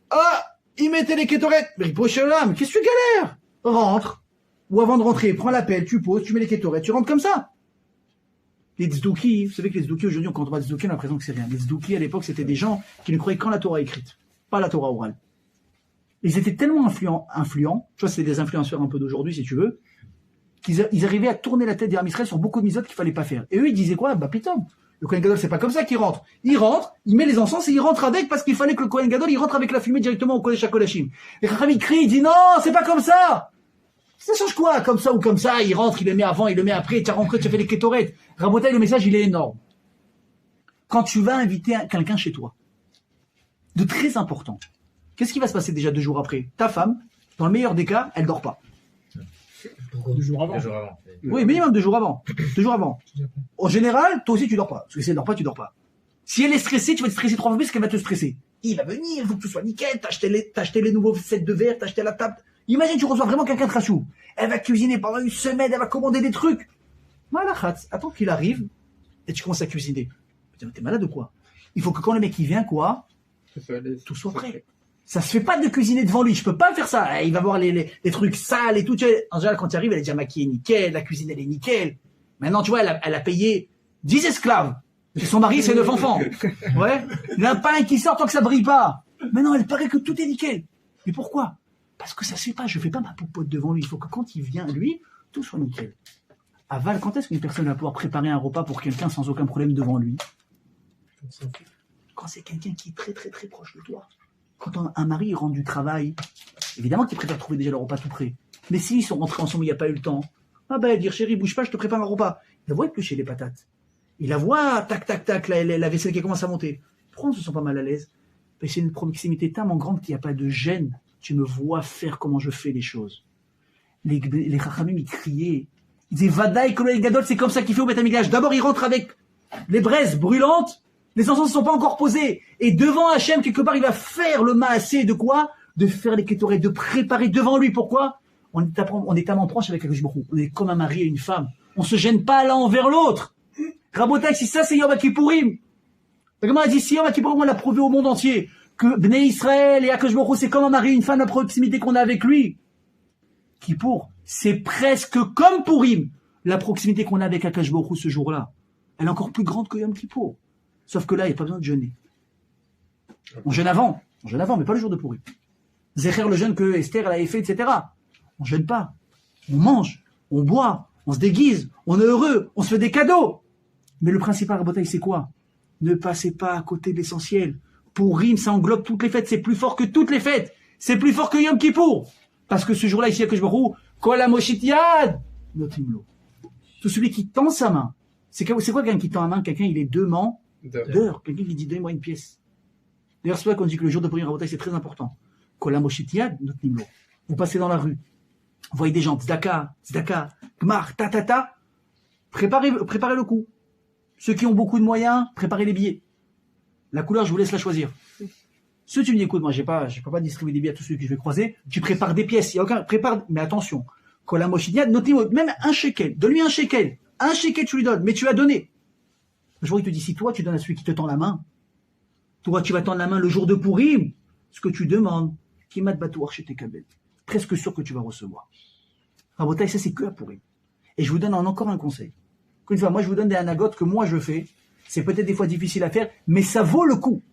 Speaker 1: Ah, il mettait les kétorettes. Mais l'âme, qu'est-ce que tu galères? Rentre. Ou avant de rentrer, prends la pelle, tu poses, tu mets les kétorettes, tu rentres comme ça. Les tzedouki, vous savez que les tzedouki aujourd'hui, quand on parle de tzedouki, on a l'impression que c'est rien. Les tzedouki, à l'époque, c'était des gens qui ne croyaient qu'en la Torah écrite, pas la Torah orale. Ils étaient tellement influents, tu vois, c'est des influenceurs un peu d'aujourd'hui, si tu veux, qu'ils arrivaient à tourner la tête des Israël sur beaucoup de misotes qu'il fallait pas faire. Et eux, ils disaient quoi? Bah, pitom. Le Kohen Gadol, c'est pas comme ça qu'il rentre. Il rentre, il met les encens et il rentre avec parce qu'il fallait que le Kohen Gadol, il rentre avec la fumée directement au Kodesh HaKodashim. Et Chacham, il crie, il dit non, c'est pas comme ça! Ça change quoi? Comme ça ou comme ça, il rentre, il le met avant, il le met après, tu as rentré, tu as fait les kétorettes. Rabotaï, le message, il est énorme. Quand tu vas inviter quelqu'un chez toi, de très important, qu'est-ce qui va se passer déjà 2 jours après? Ta femme, dans le meilleur des cas, elle dort pas.
Speaker 3: 2 jours avant.
Speaker 1: Oui, minimum 2 jours avant. 2 jours avant. En général, toi aussi, tu dors pas. Parce que si elle dort pas, tu dors pas. Si elle est stressée, tu vas te stresser 3 fois plus parce qu'elle va te stresser. Il va venir, il faut que tout soit nickel, t'as acheté les nouveaux sets de verre, t'as acheté la table. Imagine, tu reçois vraiment quelqu'un de trachou. Elle va cuisiner pendant 1 semaine, elle va commander des trucs. Malachatz, attends qu'il arrive, et tu commences à cuisiner. Putain, t'es malade ou quoi? Il faut que quand le mec il vient, quoi, tout soit prêt. Ça se fait pas de cuisiner devant lui, je peux pas faire ça. Il va voir les trucs sales et tout. En général, quand il arrive, elle est déjà maquillée nickel, la cuisine elle est nickel. Maintenant, tu vois, elle a payé 10 esclaves. Et son mari, c'est 9 enfants. Ouais. Il n'y en a pas un qui sort tant que ça brille pas. Maintenant, elle paraît que tout est nickel. Mais pourquoi? Parce que ça se fait pas, je fais pas ma popote devant lui. Il faut que quand il vient, lui, tout soit nickel. Aval, quand est-ce qu'une personne va pouvoir préparer un repas pour quelqu'un sans aucun problème devant lui? Quand c'est quelqu'un qui est très très très proche de toi. Quand un mari rentre du travail, évidemment qu'il préfère trouver déjà le repas tout prêt. Mais s'ils sont rentrés ensemble, il n'y a pas eu le temps. Ah ben, dire chérie, bouge pas, je te prépare un repas. Il la voit éplucher les patates. Il la voit, tac, tac, tac, la vaisselle qui commence à monter. Pourquoi on se sent pas mal à l'aise? Parce que c'est une proximité tellement grande qu'il n'y a pas de gêne. Tu me vois faire comment je fais les choses. Les Chachamim, ils criaient. Ils disaient, Vadaï, Kohen Gadol, c'est comme ça qu'il fait au Beth Amikdash. D'abord, il rentre avec les braises brûlantes. Les encens ne sont pas encore posés. Et devant Hachem, quelque part, il va faire le maassé de quoi? De faire les kétorets, de préparer devant lui. Pourquoi? On est tellement proche avec Akadosh Baruch Hu. On est comme un mari et une femme. On se gêne pas l'un envers l'autre. Rabotai, si ça, c'est Yom Kippourim. La Gemara dit, si Yom Kippourim, on l'a prouvé au monde entier. Que Bnei Israël et Akadosh Baruch Hu, c'est comme un mari et une femme, la proximité qu'on a avec lui. Kippour, c'est presque comme Pourim. La proximité qu'on a avec Akadosh Baruch Hu ce jour-là. Elle est encore plus grande que Yom Kippour. Sauf que là, il n'y a pas besoin de jeûner. On jeûne avant, mais pas le jour de Pourim. Zécher le jeûne que Esther elle avait fait, etc. On jeûne pas. On mange, on boit, on se déguise, on est heureux, on se fait des cadeaux. Mais le principal rabotaï, c'est quoi? Ne passez pas à côté de l'essentiel. Pourim, ça englobe toutes les fêtes. C'est plus fort que toutes les fêtes. C'est plus fort que Yom Kippour. Parce que ce jour-là, ici, à Keshbarou, Kol HaMoshit Yad, Notimlo. Tout celui qui tend sa main. C'est quoi quelqu'un qui tend la main? Quelqu'un, il est 2 mains d'heure. Quelqu'un qui dit, donnez-moi une pièce. D'ailleurs, c'est pour ça qu'on dit que le jour de Pourim Rabotai, c'est très important. Kol HaMoshit Yad, Notimlo. Vous passez dans la rue. Vous voyez des gens, tzedaka, gmar, ta. Préparez le coup. Ceux qui ont beaucoup de moyens, préparez les billets. La couleur, je vous laisse la choisir. Ceux tu me dis, écoute, moi, je peux pas distribuer des billets à tous ceux que je vais croiser. Tu prépares des pièces. Il y a aucun, mais attention. Kol HaMoshit Yad, Notimlo. Même un shekel. Donne-lui un shekel. Un shekel, tu lui donnes, mais tu as donné. Je vois, il te dit, si toi, tu donnes à celui qui te tend la main, toi, tu vas tendre la main le jour de Pourim, ce que tu demandes, Kimat Batouar chez tes kabel. Presque sûr que tu vas recevoir. Rabotaï, ça, c'est que à Pourim. Et je vous donne encore un conseil. Une fois, moi, je vous donne des anagotes que moi, je fais. C'est peut-être des fois difficile à faire, mais ça vaut le coup.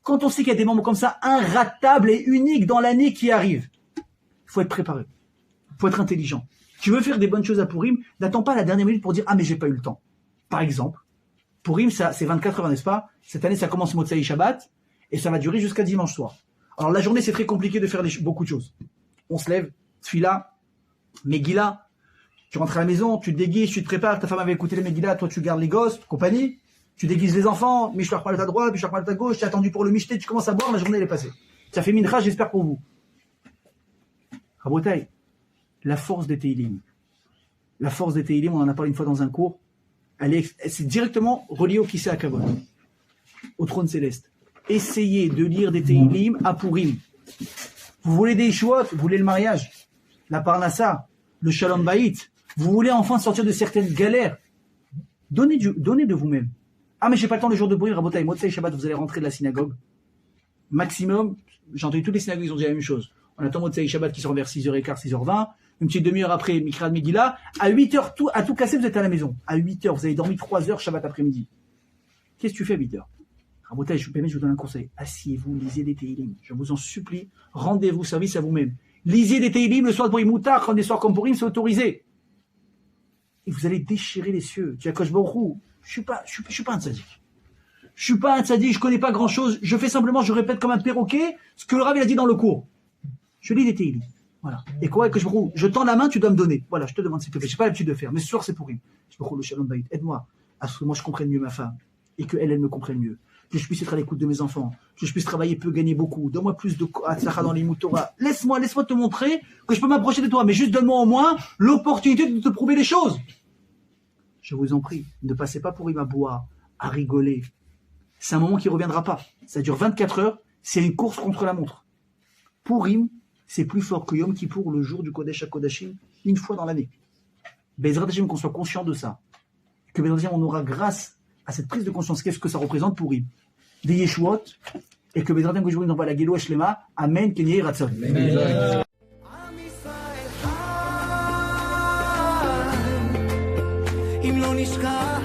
Speaker 1: Quand on sait qu'il y a des moments comme ça, inratables et uniques dans l'année qui arrive, il faut être préparé. Il faut être intelligent. Tu veux faire des bonnes choses à Pourim, n'attends pas la dernière minute pour dire « Ah, mais j'ai pas eu le temps ». Par exemple, Pourim, ça, c'est 24 heures, n'est-ce pas? Cette année, ça commence Motsai Shabbat, et ça va durer jusqu'à dimanche soir. Alors, la journée, c'est très compliqué de faire beaucoup de choses. On se lève, Tfila, Megillah, Tu rentres à la maison, tu te déguises, tu te prépares, ta femme avait écouté les Megillah, toi tu gardes les gosses, compagnie. Tu déguises les enfants, Mishloach parle à ta droite, Mishloach parle à ta gauche, tu as attendu pour le Mishté, tu commences à boire, la journée elle est passée. Ça fait mincha, j'espère pour vous. Rabotai, la force des Teilim. La force des Teilim, on en a parlé une fois dans un cours, c'est directement relié au Kisei HaKavod, au trône céleste. Essayez de lire des Teilim à Purim. Vous voulez des Yeshuot, vous voulez le mariage, la Parnassa, le Shalom Bayit, vous voulez enfin sortir de certaines galères, donnez de vous-même. Ah, mais j'ai pas le temps le jour de Purim, Rabotai, Motzei Shabbat, vous allez rentrer de la synagogue. Maximum, j'ai entendu toutes les synagogues, ils ont dit la même chose. On attend Motzei Shabbat qui sort vers 6h15, 6h20, une petite demi-heure après, Mikra de Megillah, à 8h, à tout casser, vous êtes à la maison. À 8h, vous avez dormi 3 heures Shabbat après-midi. Qu'est-ce que tu fais à 8h? Rabotai, je vous donne un conseil. Asseyez-vous, lisez des Teilim. Je vous en supplie, rendez-vous service à vous-même. Lisez des Teilim le soir de Purim, Moutar, des soirs comme Purim, c'est autorisé. Et vous allez déchirer les cieux. Tu as Kosh Baruch Hu. Je suis pas un tzaddik. Je suis pas un tzaddik, je connais pas grand chose. Je fais simplement, je répète comme un perroquet ce que le Rav a dit dans le cours. Je lis des Teilim. Voilà. Et quoi, que je tends la main, tu dois me donner. Voilà, je te demande s'il te plaît. J'ai pas l'habitude de faire. Mais ce soir, c'est pour lui. Je me le Shalom Bayit. Aide-moi à ce que moi je comprenne mieux ma femme. Et qu'elle me comprenne mieux. Que je puisse être à l'écoute de mes enfants. Que je puisse travailler peu, gagner beaucoup. Donne-moi plus de Hatzlacha dans les Torah. Laisse-moi te montrer que je peux m'approcher de toi. Mais juste donne-moi au moins l'opportunité de te prouver les choses. Je vous en prie, ne passez pas pour à boire, à rigoler. C'est un moment qui ne reviendra pas. Ça dure 24 heures, c'est une course contre la montre. Purim, c'est plus fort que Yom Kippour, le jour du Kodesh HaKodashim, une fois dans l'année. Bezrat Hashem, qu'on soit conscient de ça. Que Bezrat Hashem, on aura grâce à cette prise de conscience, qu'est-ce que ça représente Purim. Des Yeshuot, et que Bezrat Hashem, que je vous envoie la Gelo Shlema, Amen, Kenye Ratzon.
Speaker 6: אם לא נשכח